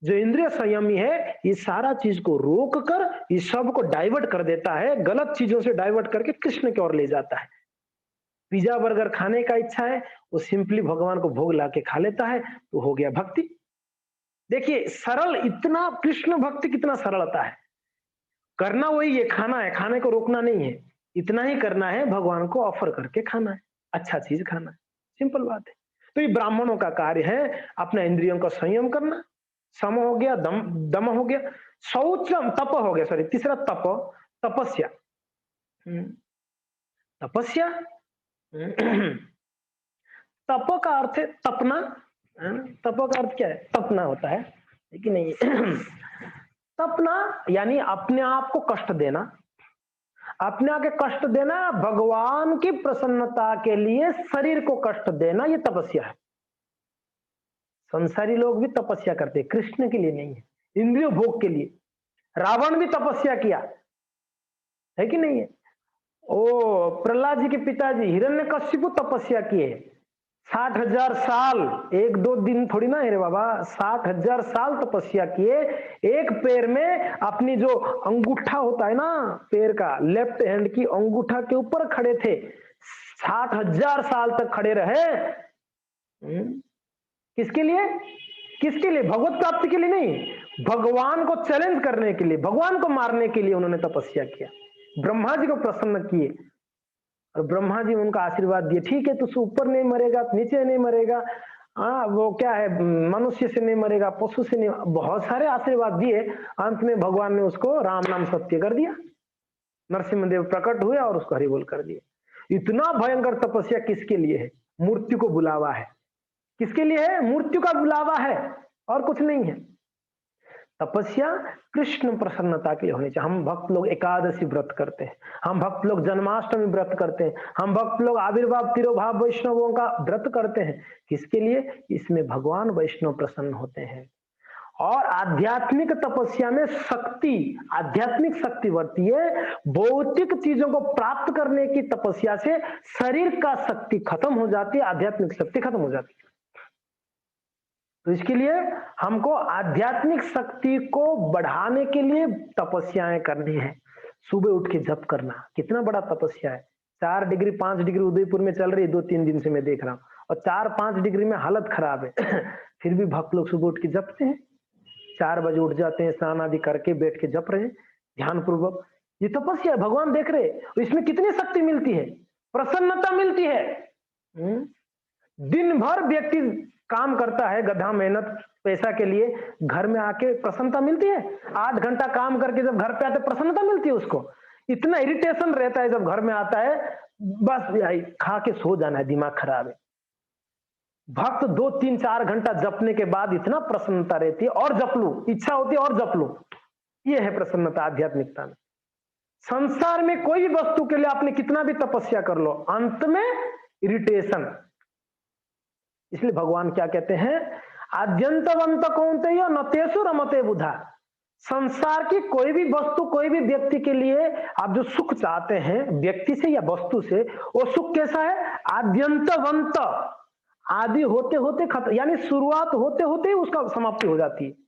जो इंद्रिय संयमी है ये सारा चीज को रोक कर इस सब को डाइवर्ट कर देता है, गलत चीजों से डाइवर्ट करके कृष्ण की ओर ले जाता है। पिज्जा बर्गर खाने का इच्छा है, वो सिंपली भगवान को भोग लाके खा लेता है, तो हो गया भक्ति। देखिए सरल, इतना कृष्ण भक्ति कितना सरलता है। करना वही है, खाना है, खाने को रोकना नहीं है, इतना ही करना है, भगवान को ऑफर करके खाना है, अच्छा चीज खाना है, सिंपल बात है। तो ये ब्राह्मणों का कार्य है अपना इंद्रियों का संयम करना। सम हो गया, दम हो गया, शौचम तप हो गया, सॉरी तीसरा तप, तपस्या। तपस्या तप का अर्थ है तपना, तप का अर्थ क्या है, तपना होता है लेकिन नहीं तपना यानी अपने आप को कष्ट देना, अपने आप के कष्ट देना, भगवान की प्रसन्नता के लिए शरीर को कष्ट देना, ये तपस्या है। संसारी लोग भी तपस्या करते हैं, कृष्ण के लिए नहीं है, इंद्रिय भोग के लिए। रावण भी तपस्या किया है कि नहीं है। ओ प्रहलाद जी के पिताजी हिरण्यकशिपु तपस्या किए 60,000 साल, एक दो दिन थोड़ी ना है रे बाबा, 60,000 साल तपस्या किए। एक पैर में अपनी जो अंगूठा होता है ना पैर का, लेफ्ट हैंड की अंगूठा के ऊपर खड़े थे, 60,000 साल तक खड़े रहे। किसके लिए, किसके लिए, भगवत प्राप्ति के लिए नहीं, भगवान को चैलेंज करने के लिए, भगवान को मारने के लिए उन्होंने तपस्या किया। ब्रह्मा जी को प्रसन्न किए और ब्रह्मा जी उनका आशीर्वाद दिए, ठीक है तू ऊपर नहीं मरेगा, नीचे नहीं मरेगा, हाँ वो क्या है, मनुष्य से नहीं मरेगा, पशु से नहीं, बहुत सारे आशीर्वाद दिए। अंत में भगवान ने उसको राम नाम सत्य कर दिया, नरसिंहदेव प्रकट हुए और उसको हरि बोल कर दिए। इतना भयंकर तपस्या किसके लिए है, मृत्यु को बुलावा है। किसके लिए है, मृत्यु का बुलावा है और कुछ नहीं है। तपस्या कृष्ण प्रसन्नता के लिए होनी चाहिए। हम भक्त लोग एकादशी व्रत करते हैं, हम भक्त लोग जन्माष्टमी व्रत करते हैं, हम भक्त लोग आविर्भाव तिरोभाव वैष्णवों का व्रत करते हैं। किसके लिए, इसमें भगवान वैष्णव प्रसन्न होते हैं। और आध्यात्मिक तपस्या में शक्ति, आध्यात्मिक शक्ति बढ़ती है। भौतिक चीजों को प्राप्त करने की तपस्या से शरीर का शक्ति खत्म हो जाती है, आध्यात्मिक शक्ति खत्म हो जाती है। तो इसके लिए हमको आध्यात्मिक शक्ति को बढ़ाने के लिए तपस्याएं करनी है। सुबह उठ के जप करना कितना बड़ा तपस्या है। 4 डिग्री 5 डिग्री उदयपुर में चल रही है 2-3 दिन से मैं देख रहा हूँ, और 4-5 डिग्री में हालत खराब है फिर भी भक्त लोग सुबह उठ के जपते हैं, 4 बजे उठ जाते हैं, स्नान आदि करके बैठ के जप रहे हैं ध्यान पूर्वक। ये तपस्या, भगवान देख रहे, इसमें कितनी शक्ति मिलती है, प्रसन्नता मिलती है। दिन भर व्यक्ति काम करता है, गधा मेहनत पैसा के लिए, घर में आके प्रसन्नता मिलती है। 8 घंटा काम करके जब घर पे आते प्रसन्नता मिलती है उसको। इतना इरिटेशन रहता है जब घर में आता है, बस भाई खा के सो जाना है, दिमाग खराब है। भक्त 2-3-4 घंटा जपने के बाद इतना प्रसन्नता रहती है, और जप लूं, इच्छा होती है और जप लूं। ये है प्रसन्नता आध्यात्मिकता में। संसार में कोई भी वस्तु के लिए आपने कितना भी तपस्या कर लो, अंत में इरिटेशन। इसलिए भगवान क्या कहते हैं, आद्यंतवंत कौन्तेय न तेषु रमते बुधा। संसार की कोई भी वस्तु, कोई भी व्यक्ति के लिए आप जो सुख चाहते हैं व्यक्ति से या वस्तु से, वो सुख कैसा है, आद्यंतवंत, आदि होते होते खत्म, यानी शुरुआत होते होते ही उसका समाप्ति हो जाती है।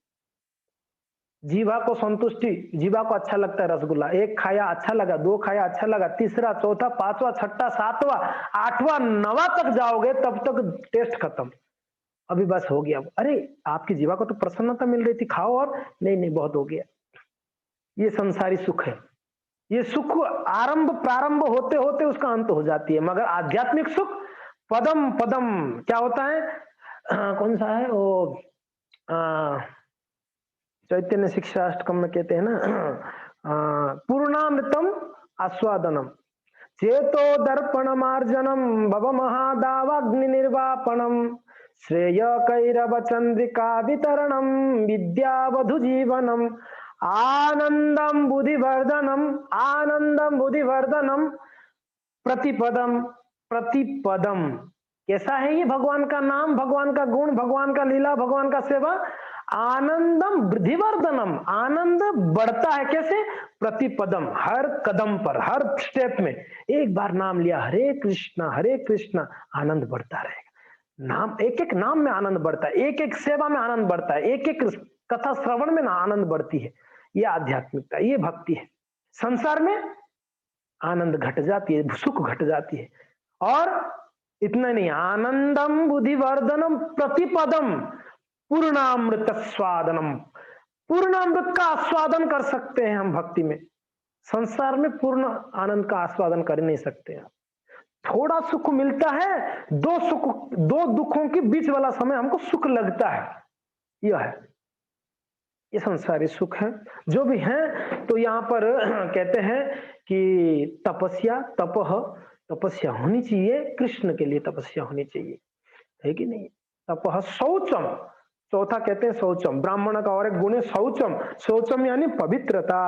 जीवा को संतुष्टि, जीवा को अच्छा लगता है रसगुल्ला, 1 खाया अच्छा लगा, 2 खाया अच्छा लगा, तीसरा चौथा पांचवा छठा सातवां आठवां नवा तक जाओगे तब तक टेस्ट खत्म, अभी बस हो गया। अरे आपकी जीवा को तो प्रसन्नता मिल रही थी, खाओ, और नहीं नहीं बहुत हो गया। ये संसारी सुख है, ये सुख आरंभ प्रारंभ होते होते उसका अंत हो जाती है। मगर आध्यात्मिक सुख पदम पदम क्या होता है, कौन सा है वो, चैतन्य शिक्षाष्टकम में कहते हैं ना, पूर्णामृतम आस्वादनम चेतो दर्पण मार्जनम भव महादावाग्नि निर्वापणम श्रेय कैरव चंद्रिका वितरणम विद्यावधु जीवनम आनंदम बुद्धिवर्धनम प्रतिपदम प्रतिपदम कैसा है ये भगवान का नाम, भगवान का गुण, भगवान का लीला, भगवान का सेवा? आनंदम वृद्धिवर्धनम, आनंद बढ़ता है कैसे? प्रतिपदम, हर कदम पर, हर स्टेप में एक बार नाम लिया, हरे कृष्णा, आनंद बढ़ता रहेगा। नाम, एक एक नाम में आनंद बढ़ता है, एक एक सेवा में आनंद बढ़ता है, एक एक कथा श्रवण में ना आनंद बढ़ती है। ये आध्यात्मिकता, ये भक्ति है। संसार में आनंद घट जाती है, सुख घट जाती है। और इतना नहीं, आनंदम बुद्धिवर्धनम प्रतिपदम पूर्णामृत स्वादनम, पूर्णामृत का आस्वादन कर सकते हैं हम भक्ति में। संसार में पूर्ण आनंद का आस्वादन कर नहीं सकते हैं। थोड़ा सुख मिलता है, दो दुखों के बीच वाला समय हमको सुख लगता है, यह है, ये संसारी सुख है। जो भी है तो यहाँ पर कहते हैं कि तपस्या होनी चाहिए, कृष्ण के लिए तपस्या होनी चाहिए, है कि नहीं? तपः शौचम, चौथा कहते हैं शौचम, ब्राह्मण का और एक गुण है शौचम। शौचम यानी पवित्रता।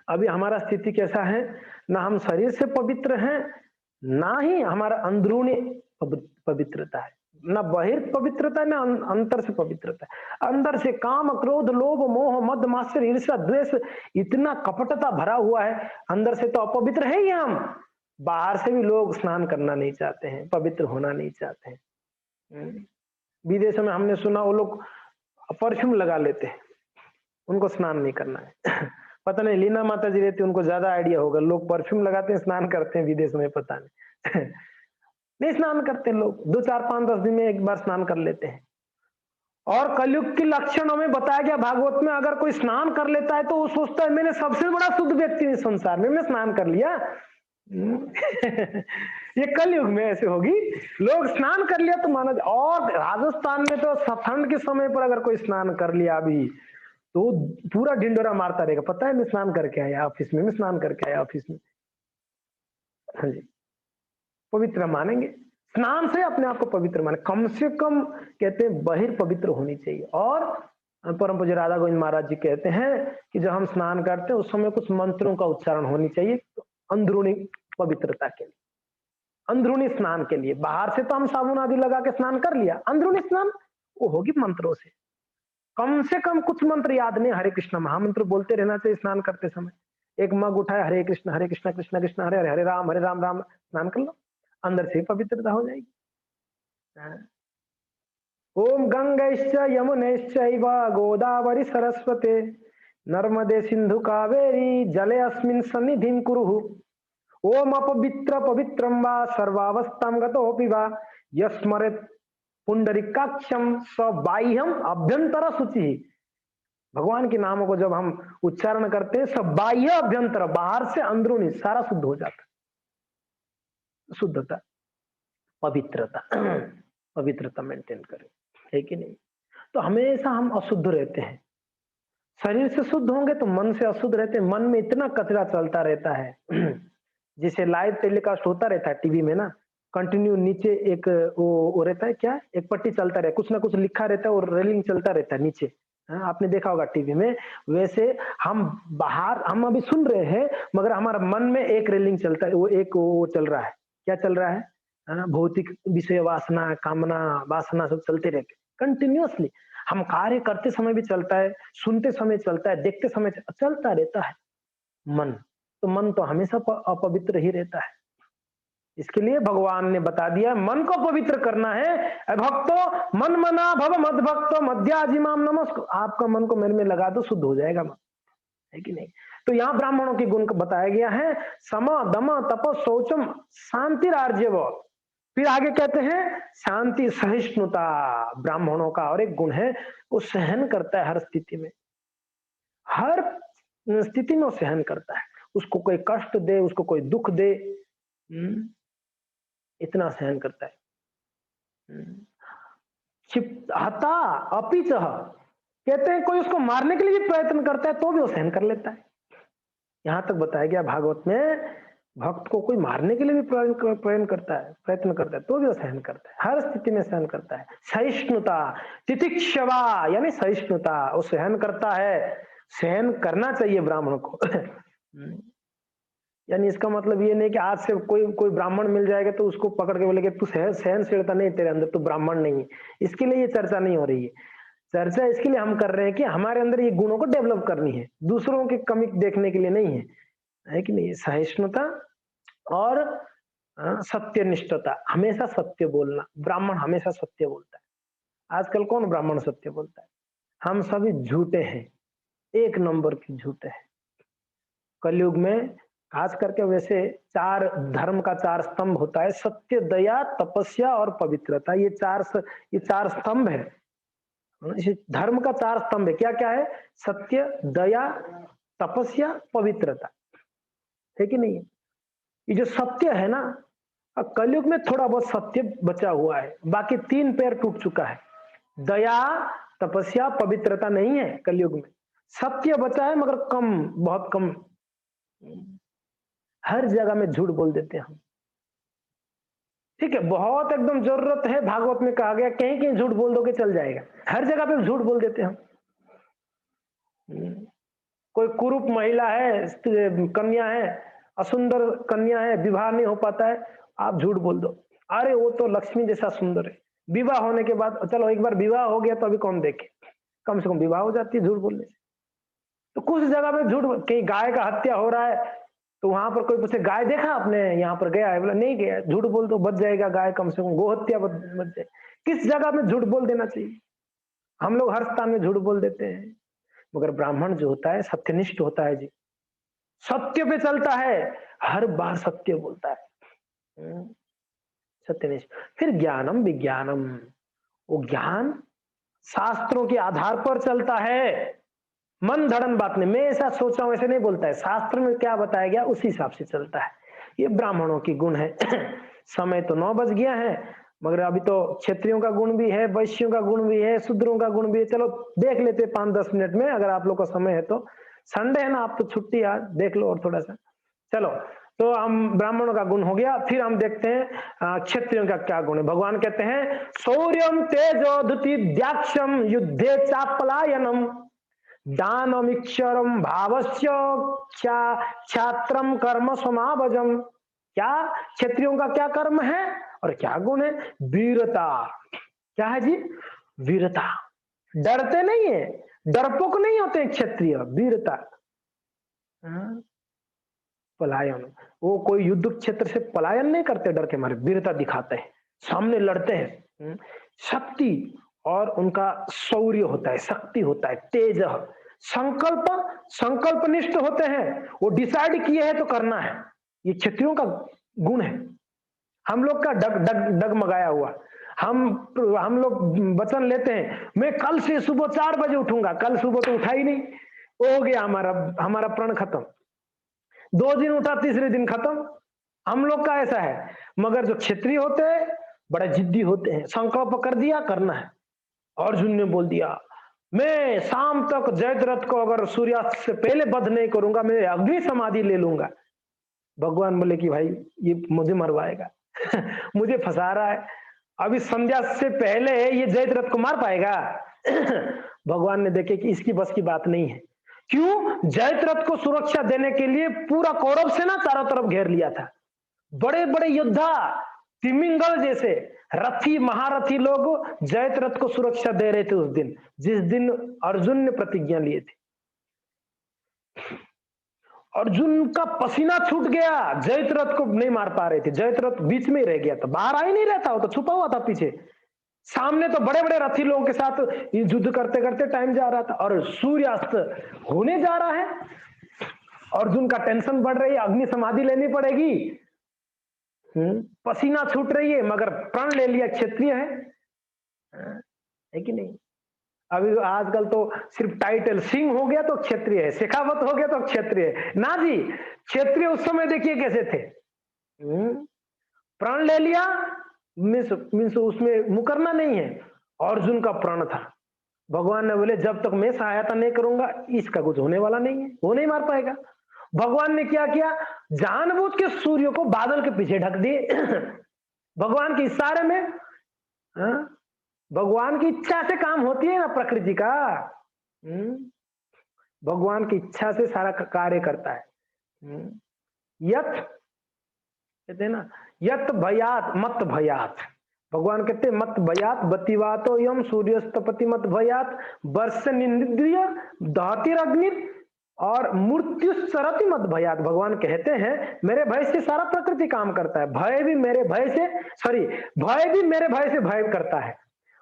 अभी हमारा स्थिति कैसा है? ना हम शरीर से पवित्र हैं, ना ही हमारा अंदरूनी पवित्रता है, ना बहिर पवित्रता है, ना अंतर से पवित्रता है। अंदर से काम, क्रोध, लोभ, मोह, मद, मात्सर्य, ईर्ष्या, द्वेष, इतना कपटता भरा हुआ है। अंदर से तो अपवित्र है ही हम। बाहर से भी लोग स्नान करना नहीं चाहते हैं, पवित्र होना नहीं चाहते हैं। विदेशों में हमने सुना वो लोग परफ्यूम लगा लेते हैं, उनको स्नान नहीं करना है। पता नहीं, लीना माता जी रहती, उनको ज्यादा आइडिया होगा। लोग परफ्यूम लगाते हैं, स्नान करते हैं विदेश में, पता नहीं। नहीं स्नान करते लोग, 2, 4, 5, 10 दिन में एक बार स्नान कर लेते हैं। और कलयुग के लक्षणों में बताया गया भागवत में, अगर कोई स्नान कर लेता है तो वो सोचता है मैंने सबसे बड़ा शुद्ध व्यक्ति है संसार में, मैं स्नान कर लिया। ये कलयुग में ऐसे होगी, लोग स्नान कर लिया तो माना। और राजस्थान में तो ठंड के समय पर अगर कोई स्नान कर लिया अभी, तो पूरा ढिंडोरा मारता रहेगा, पता है मैं स्नान करके आया ऑफिस में, मैं स्नान करके आया ऑफिस में। हाँ जी, पवित्र मानेंगे, स्नान से अपने आप को पवित्र माने, कम से कम कहते हैं बहिर पवित्र होनी चाहिए। और परम पूज्य राधा गोविंद महाराज जी कहते हैं कि जब हम स्नान करते हैं उस समय कुछ मंत्रों का उच्चारण होनी चाहिए, तो अंदरूनी पवित्रता के लिए, अंदरूनी स्नान के लिए। बाहर से तो हम साबुन आदि लगा के स्नान कर लिया, अंदरूनी स्नान वो होगी मंत्रों से। कम से कम कुछ मंत्र याद नहीं, हरे कृष्ण महामंत्र बोलते रहना चाहिए स्नान करते समय। एक मग उठाए, हरे कृष्ण कृष्ण कृष्ण हरे हरे, हरे राम राम, स्नान कर लो, अंदर से पवित्रता हो जाएगी। ओम गंगैश्च यमुनैश्चैव गोदावरी सरस्वते नर्मदे सिंधु कावेरी जले अस्मिन् सन्निधिं कुरुः। ओम अपवित्र पवित्रं वा सर्वावस्थां गतोऽपि वा यस्मरेत् पुंडरीकाक्षम स बाह्यम अभ्यंतर शुचि। भगवान के नामों को जब हम उच्चारण करते हैं, सब बाह्य अभ्यंतर, बाहर से अंदरूनी सारा शुद्ध हो जाता है। शुद्धता, पवित्रता, पवित्रता मेंटेन करें, है कि नहीं? तो हमेशा हम अशुद्ध रहते हैं, शरीर से शुद्ध होंगे तो मन से अशुद्ध रहते हैं। मन में इतना कचरा चलता रहता है, जिसे लाइव टेलीकास्ट होता रहता है टीवी में ना, कंटिन्यू नीचे एक वो रहता है, क्या एक पट्टी चलता रहता है, कुछ ना कुछ लिखा रहता है और रेलिंग चलता रहता है नीचे। आपने देखा होगा टीवी में। वैसे हम बाहर, हम अभी सुन रहे हैं, मगर हमारा मन में एक रेलिंग चलता है, वो एक वो चल रहा है। क्या चल रहा है? भौतिक विषय वासना, कामना, वासना सब चलते रहते कंटिन्यूअसली। हम कार्य करते समय भी चलता है, सुनते समय चलता है, देखते समय चलता रहता है मन। तो मन तो हमेशा अपवित्र ही रहता है। इसके लिए भगवान ने बता दिया, मन को पवित्र करना है। भक्तो मन मना भव मद भक्तो मध्याजिमाम नमस्कार, आपका मन को मेरे में लगा दो, शुद्ध हो जाएगा मन, है कि नहीं? तो यहाँ ब्राह्मणों के गुण बताया गया है, सम दम तप शौचम शांतिरार्जव। फिर आगे कहते हैं शांति सहिष्णुता, ब्राह्मणों का और एक गुण है, वो सहन करता है हर स्थिति में, हर स्थिति में वो सहन करता है। उसको कोई कष्ट दे, उसको कोई दुख दे, इतना सहन करता है। हता अपिचह, कहते हैं कोई उसको मारने के लिए भी प्रयत्न करता है तो भी वो सहन कर लेता है। यहां तक बताया गया भागवत में, भक्त को कोई मारने के लिए भी प्रयत्न करता है तो भी वो सहन करता है, हर स्थिति में सहन करता है। सहिष्णुता, तितिक्षवा यानी सहिष्णुता, वो सहन करता है, सहन करना चाहिए ब्राह्मण को। यानी इसका मतलब ये नहीं कि आज से कोई कोई ब्राह्मण मिल जाएगा तो उसको पकड़ के बोलेगे तू सहनशीलता नहीं तेरे अंदर, तू ब्राह्मण नहीं है। इसके लिए ये चर्चा नहीं हो रही है। चर्चा इसके लिए हम कर रहे हैं कि हमारे अंदर ये गुणों को डेवलप करनी है, दूसरों की कमी देखने के लिए नहीं है कि नहीं? सहिष्णुता और सत्यनिष्ठता, हमेशा सत्य बोलना। ब्राह्मण हमेशा सत्य बोलता है। आजकल कौन ब्राह्मण सत्य बोलता है? हम सभी झूठे हैं, एक नंबर के झूठे हैं। कलयुग में खास करके वैसे चार धर्म का चार स्तंभ होता है, सत्य, दया, तपस्या और पवित्रता। ये चार स्तंभ है। इस धर्म का चार स्तंभ है। क्या क्या है? सत्य, दया, तपस्या, पवित्रता, है कि नहीं? ये जो सत्य है ना, कलयुग में थोड़ा बहुत सत्य बचा हुआ है, बाकी तीन पैर टूट चुका है। दया, तपस्या, पवित्रता नहीं है कलयुग में। सत्य बचा है मगर कम, बहुत कम। हर जगह में झूठ बोल देते हैं हम। ठीक है, बहुत एकदम जरूरत है, भागवत में कहा गया कहीं कहीं झूठ बोल दोगे चल जाएगा। हर जगह पे झूठ बोल देते हैं हम। कोई कुरूप महिला है, कन्या है, असुंदर कन्या है, विवाह नहीं हो पाता है, आप झूठ बोल दो, अरे वो तो लक्ष्मी जैसा सुंदर है। विवाह होने के बाद, चलो एक बार विवाह हो गया तो अभी कौन देखे, कम से कम विवाह हो जाती है झूठ बोलने से। तो कुछ जगह पे झूठ, कहीं गाय का हत्या हो रहा है तो वहां पर कोई पूछे गाय देखा आपने, यहाँ पर गया है, बोला नहीं गया, झूठ बोल दो, बच जाएगा गाय, कम से कम गो हत्या बच जाए। किस जगह में झूठ बोल देना चाहिए? हम लोग हर स्थान में झूठ बोल देते हैं। मगर ब्राह्मण जो होता है सत्यनिष्ठ होता है जी, सत्य पे चलता है, हर बार सत्य बोलता है। सत्यनिष्ठ। फिर ज्ञानम विज्ञानम, वो ज्ञान शास्त्रों के आधार पर चलता है। मन धड़न बात नहीं, मैं ऐसा सोचा हूं ऐसे नहीं बोलता है, शास्त्र में क्या बताया गया उसी हिसाब से चलता है। ये ब्राह्मणों की गुण है। समय तो 9 बज गया है, मगर अभी तो क्षत्रियों का गुण भी है, वैश्यों का गुण भी है, शूद्रों का गुण भी है। चलो देख लेते 5-10 मिनट में, अगर आप लोग का समय है तो। संडे है ना, आप तो छुट्टी आज देख लो और थोड़ा सा। चलो, तो हम ब्राह्मणों का गुण हो गया, फिर हम देखते हैं क्षत्रियों का क्या गुण है। भगवान कहते हैं शौर्यम तेजोधुति द्याक्षम युद्धे चापलायनम दानमिक्षरम भावस्य क्षात्रम कर्म समावजम। क्या क्षत्रियों का क्या कर्म है और क्या गुण है? वीरता। क्या है जी? वीरता। डरते नहीं है, डरपोक नहीं होते क्षत्रिय, वीरता। पलायन, वो कोई युद्ध क्षेत्र से पलायन नहीं करते डर के मारे, वीरता दिखाते हैं, सामने लड़ते हैं। शक्ति और उनका शौर्य होता है, शक्ति होता है, तेज, संकल्पनिष्ठ होते हैं। वो डिसाइड किए हैं तो करना है, ये क्षत्रियों का गुण है। हम लोग का डगमगाया हुआ, हम लोग वचन लेते हैं, मैं कल से सुबह 4 बजे उठूंगा, कल सुबह तो उठा ही नहीं, हो गया हमारा प्रण खत्म। 2 दिन उठा, तीसरे दिन खत्म। हम लोग का ऐसा है। मगर जो क्षत्रिय होते हैं बड़ा जिद्दी होते हैं, संकल्प कर दिया करना है। अर्जुन ने बोल दिया मैं शाम तक जयद्रथ को अगर सूर्यास्त से पहले वध नहीं करूंगा, मैं अग्नि समाधि ले लूंगा। भगवान बोले कि भाई ये मुझे मरवाएगा। मुझे फंसा रहा है, अभी संध्या से पहले ये जयद्रथ को मार पाएगा। भगवान ने देखे कि इसकी बस की बात नहीं है। क्यों? जयद्रथ को सुरक्षा देने के लिए पूरा कौरव सेना चारों तरफ घेर लिया था। बड़े बड़े योद्धा, तिमिंगल जैसे रथी, महारथी लोग जयद्रथ को सुरक्षा दे रहे थे उस दिन, जिस दिन अर्जुन ने प्रतिज्ञा लिए थे। अर्जुन का पसीना छूट गया, जयद्रथ को नहीं मार पा रहे थे। जयद्रथ बीच में ही रह गया था, बाहर आ ही नहीं रहता, वो तो छुपा हुआ था पीछे। सामने तो बड़े बड़े रथी लोगों के साथ युद्ध करते करते टाइम जा रहा था, और सूर्यास्त होने जा रहा है। अर्जुन का टेंशन बढ़ रही है, अग्नि समाधि लेनी पड़ेगी। पसीना छूट रही है, मगर प्रण ले लिया, क्षत्रिय है कि नहीं? अभी आजकल तो सिर्फ टाइटल सिंह हो गया तो क्षत्रिय है, शेखावत हो गया तो क्षत्रिय है। ना जी, क्षत्रिय उस समय देखिए कैसे थे। प्रण ले लिया, मीन्स उसमें मुकरना नहीं है। अर्जुन का प्रण था, भगवान ने बोले जब तक मैं सहायता नहीं करूंगा इसका कुछ होने वाला नहीं है, वो नहीं मार पाएगा। भगवान ने क्या किया? जानबूझ के सूर्य को बादल के पीछे ढक दिए। भगवान के इशारे में, भगवान की इच्छा से काम होती है ना प्रकृति का। भगवान की इच्छा से सारा कार्य करता है। यत कहते हैं ना, यत भयात मत भयात, भगवान कहते हैं मत भयात बतिवातो यम सूर्यस्तपति मत भयात वर्ष निंद्रिय दहतिरग्नित और मृत्यु सरति मत भयात। भगवान कहते हैं मेरे भय से सारा प्रकृति काम करता है, भय भी मेरे भय से भय करता है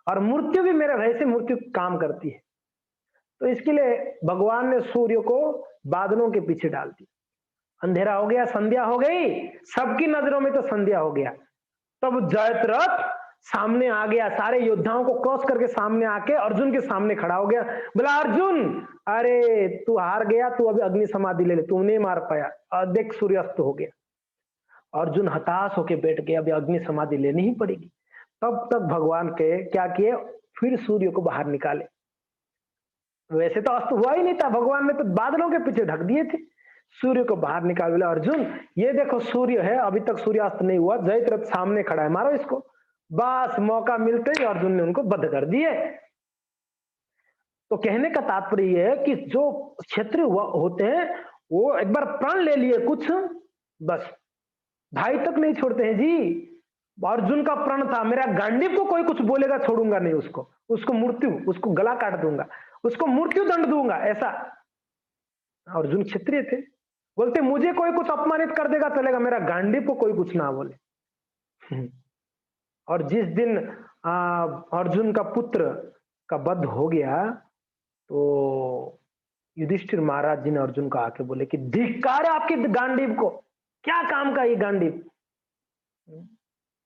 और मृत्यु भी मेरे भय से मृत्यु काम करती है। तो इसके लिए भगवान ने सूर्य को बादलों के पीछे डाल दिया। अंधेरा हो गया, संध्या हो गई, सबकी नजरों में तो संध्या हो गया। तब जयद्रथ सामने आ गया, सारे योद्धाओं को क्रॉस करके सामने आके अर्जुन के सामने खड़ा हो गया। बोला अर्जुन अरे तू हार गया, तू अभी अग्नि समाधि ले ले, तू नहीं मार पाया, देख सूर्यास्त हो गया। अर्जुन हताश होके बैठ गया, अभी अग्नि समाधि लेनी ही पड़ेगी। तब तक भगवान के क्या किए, फिर सूर्य को बाहर निकाले। वैसे तो अस्त हुआ ही नहीं था, भगवान ने तो बादलों के पीछे ढक दिए थे। सूर्य को बाहर निकाल, बोला अर्जुन ये देखो सूर्य है, अभी तक सूर्यास्त नहीं हुआ, जयद्रथ सामने खड़ा है, मारो इसको। बस मौका मिलते ही अर्जुन ने उनको वध कर दिए। तो कहने का तात्पर्य है कि जो क्षत्रिय होते हैं वो एक बार प्राण ले लिए कुछ, बस भाई तक नहीं छोड़ते हैं जी। अर्जुन का प्रण था, मेरा गांडीव को कोई कुछ बोलेगा छोड़ूंगा नहीं उसको मृत्यु, उसको गला काट दूंगा, उसको मृत्यु दंड दूंगा, ऐसा। अर्जुन क्षत्रिय थे, बोलते मुझे कोई कुछ अपमानित कर देगा चलेगा, मेरा गांडीव को कोई कुछ ना बोले। और जिस दिन अर्जुन का पुत्र का वध हो गया तो युधिष्ठिर महाराज जी ने अर्जुन को आके बोले कि धिक्कार है आपके गांडीव को, क्या काम का ये गांडीव।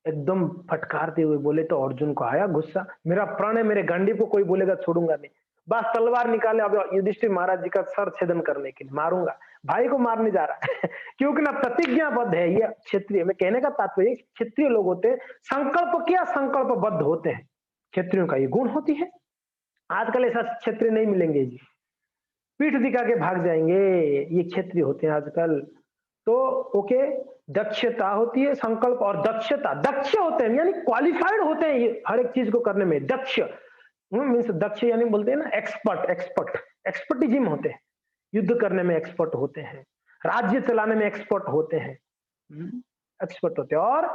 एकदम फटकारते हुए बोले तो अर्जुन को आया गुस्सा, मेरा प्राण है, मेरे गांडीव को कोई बोलेगा छोड़ूंगा नहीं। बस तलवार निकाले अब युधिष्ठिर महाराज जी का सर छेदन करने के लिए, मारूंगा, भाई को मारने जा रहा है। क्योंकि ना प्रतिज्ञाबद्ध है ये क्षत्रिय में। कहने का तात्पर्य क्षत्रिय लोग होते हैं संकल्प किया संकल्पबद्ध होते हैं, क्षत्रियों का ये गुण होती है। आजकल ऐसा क्षत्रिय नहीं मिलेंगे जी, पीठ दिखा के भाग जाएंगे, ये क्षत्रिय होते हैं आजकल। तो ओके, दक्षता होती है, संकल्प और दक्षता, दक्ष होते हैं यानी क्वालिफाइड होते हैं ये हर एक चीज को करने में। दक्ष मीन्स दक्ष यानी बोलते हैं ना एक्सपर्टिज्म होते हैं, युद्ध करने में एक्सपर्ट होते हैं, राज्य चलाने में एक्सपर्ट होते हैं, एक्सपर्ट होते हैं। और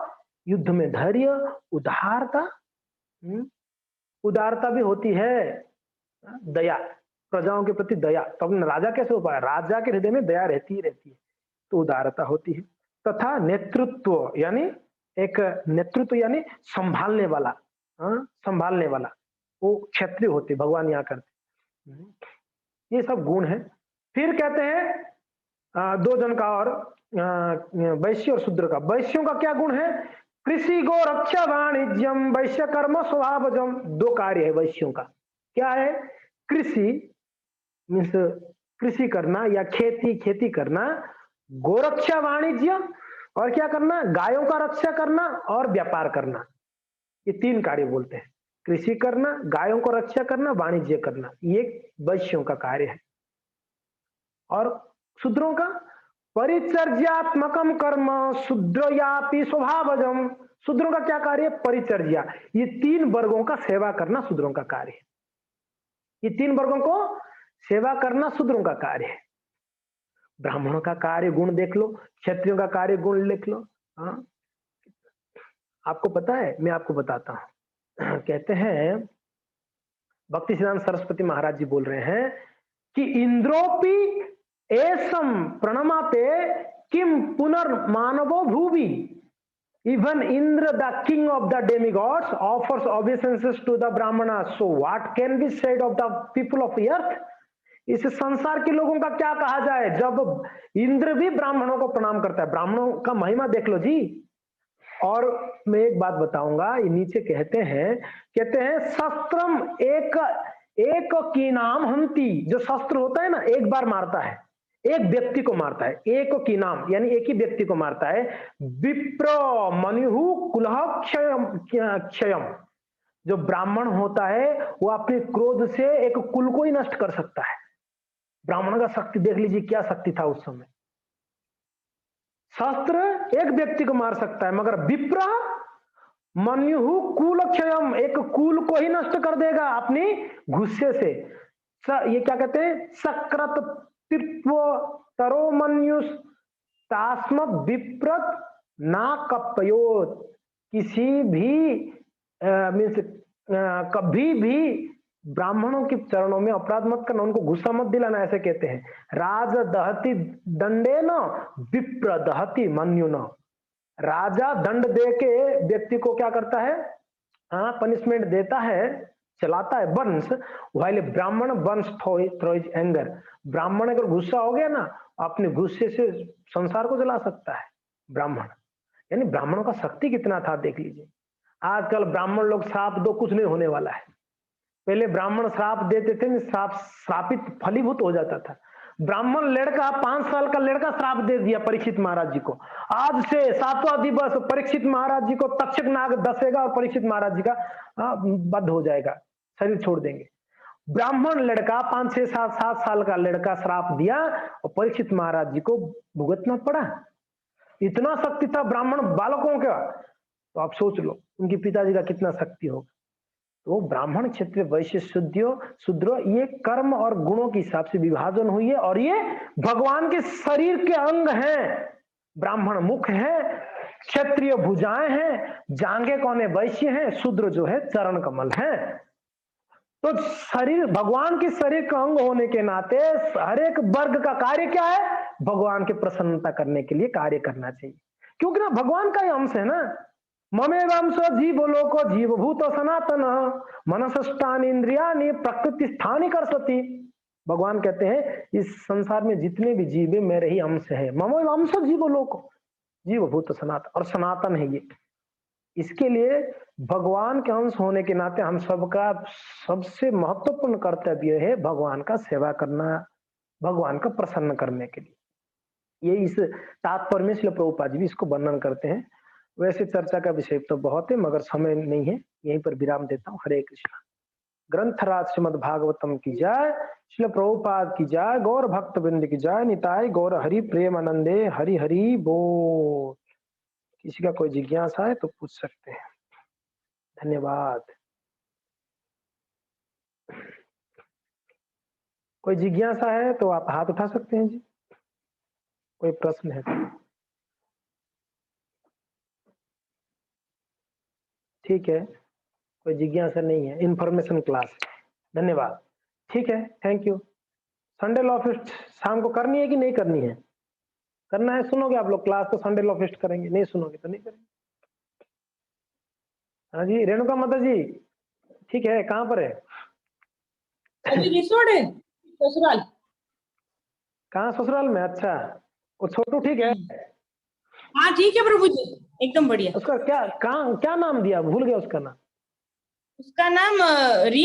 युद्ध में धैर्य, उदारता भी होती है, दया, प्रजाओं के प्रति दया। तब राजा कैसे हो पाया, राजा के हृदय में दया रहती ही रहती है, तो उदारता होती है। तथा नेतृत्व यानी एक नेतृत्व यानी संभालने वाला, संभालने वाला, वो क्षत्रिय होते, भगवान यहाँ करते। ये सब गुण है। फिर कहते हैं दो जन का और वैश्य और शूद्र का। वैश्यों का क्या गुण है, कृषि गो रक्षा वाणिज्यम वैश्य कर्म स्वभावजम। दो कार्य है वैश्यों का, क्या है, कृषि मीन्स कृषि करना या खेती करना, गोरक्षा वाणिज्य और क्या करना, गायों का रक्षा करना और व्यापार करना। ये तीन कार्य बोलते हैं, कृषि करना, गायों को रक्षा करना, वाणिज्य करना, ये वैश्यों का कार्य है। और शूद्रों का परिचर्यात्मकम कर्म शूद्रयापि स्वभावजम। शूद्रों का क्या कार्य है, परिचर्या। ये तीन वर्गों का सेवा करना शूद्रों का कार्य है। ये तीन वर्गों को सेवा करना शूद्रों का कार्य है। ब्राह्मणों का कार्य गुण देख लो, क्षत्रियों का कार्य गुण लिख लो। हाँ, आपको पता है, मैं आपको बताता हूं। कहते हैं भक्ति सिद्धांत सरस्वती महाराज जी बोल रहे हैं कि इंद्रोपि एसम प्रणमाते किम पुनर्मानवो भूवि। Even Indra, the king of the demigods, offers obeisances to the Brahmanas. So what can be said of the people of earth? इस संसार के लोगों का क्या कहा जाए, जब इंद्र भी ब्राह्मणों को प्रणाम करता है। ब्राह्मणों का महिमा देख लो जी। और मैं एक बात बताऊंगा, ये नीचे कहते हैं शस्त्रम एक की नाम हंती। जो शस्त्र होता है ना, एक बार मारता है, एक व्यक्ति को मारता है, एक की नाम यानी एक ही व्यक्ति को मारता है। विप्र मनुहु कुलह क्षयम। जो ब्राह्मण होता है वो अपने क्रोध से एक कुल को ही नष्ट कर सकता है। ब्राह्मण का शक्ति देख लीजिए, क्या शक्ति था उस समय। शस्त्र एक व्यक्ति को मार सकता है, मगर विप्र मनुहु कुल क्षयम, एक कुल को ही नष्ट कर देगा अपनी गुस्से से। ये क्या कहते हैं, सकृत तरो मन्युस तास्मत् विप्रत ना कपयोत, किसी भी मीन्स कभी भी ब्राह्मणों के चरणों में अपराध मत करना, उनको गुस्सा मत दिलाना, ऐसे कहते हैं। राज दहति दंडे न विप्र दहति मन्यु न, राजा दंड दे के व्यक्ति को क्या करता है, हाँ पनिशमेंट देता है, चलाता है वंश, वाइल ब्राह्मण वंश थ्रोज एंगर, ब्राह्मण अगर गुस्सा हो गया ना, अपने गुस्से से संसार को जला सकता है ब्राह्मण। यानी ब्राह्मणों का शक्ति कितना था देख लीजिए। आजकल ब्राह्मण लोग श्राप दो, कुछ नहीं होने वाला है। पहले ब्राह्मण श्राप देते थे, श्राप श्रापित फलीभूत हो जाता था। ब्राह्मण लड़का 5 साल का लड़का श्राप दे दिया परीक्षित महाराज जी को, आज से 7वां दिवस परीक्षित महाराज जी को तक्षक नाग दसेगा और परीक्षित महाराज जी का बद्ध हो जाएगा, शरीर छोड़ देंगे। ब्राह्मण लड़का 5, 6, 7 साल का लड़का श्राप दिया और परीक्षित महाराज जी को भुगतना पड़ा। इतना शक्ति था ब्राह्मण बालकों का, तो आप सोच लो उनके पिताजी का कितना शक्ति होगा। तो ब्राह्मण क्षेत्र वैश्य शूद्र ये कर्म और गुणों के हिसाब से विभाजन हुई है, और ये भगवान के शरीर के अंग हैं। ब्राह्मण मुख है, क्षत्रिय भुजाएं हैं, जांगे कौन है, वैश्य हैं, शूद्र जो है चरण कमल है। तो शरीर भगवान के शरीर का अंग होने के नाते हर एक वर्ग का कार्य क्या है, भगवान की प्रसन्नता करने के लिए कार्य करना चाहिए, क्योंकि ना भगवान का ही अंश है ना। ममेवंश जीवलोको जीवभूत सनातन मनसष्टानि इंद्रियाणि प्रकृति स्थानि करसति। भगवान कहते हैं इस संसार में जितने भी जीव है मेरे ही अंश है। ममेवंश जीवलोको जीवभूत सनातन, और सनातन है ये। इसके लिए भगवान के अंश होने के नाते हम सबका सबसे महत्वपूर्ण कर्तव्य है भगवान का सेवा करना, भगवान का प्रसन्न करने के लिए। ये इस तात्पर्य में श्रील प्रभुपाद जी भी इसको वर्णन करते हैं। वैसे चर्चा का विषय तो बहुत है, मगर समय नहीं है, यहीं पर विराम देता हूँ। हरे कृष्णा। ग्रंथराज श्रीमद् भागवतम की जय, श्रील प्रभुपाद की जय, गौर भक्त वृंद की जय, निताय गौर हरि प्रेम आनंदे, हरि हरि बोल। किसी का कोई जिज्ञासा है तो पूछ सकते हैं। धन्यवाद। कोई जिज्ञासा है तो आप हाथ उठा सकते हैं जी, कोई प्रश्न है तो। ठीक है, कोई जिज्ञासा नहीं है, इंफॉर्मेशन क्लास। धन्यवाद, ठीक है, thank you. Sunday law fest शाम को करनी है कि नहीं करनी है? करना है, सुनोगे आप लोग क्लास तो संडे लॉ फेस्ट करेंगे, नहीं सुनोगे तो नहीं करेंगे। हाँ जी रेणुका माता जी, ठीक है, कहाँ पर है? रिसोर्ट है ससुराल। कहाँ ससुराल में? अच्छा, वो छोटू ठीक है? हाँ ठीक है प्रभु जी, एकदम बढ़िया। उसका क्या नाम दिया, भूल गया उसका नाम। उसका नाम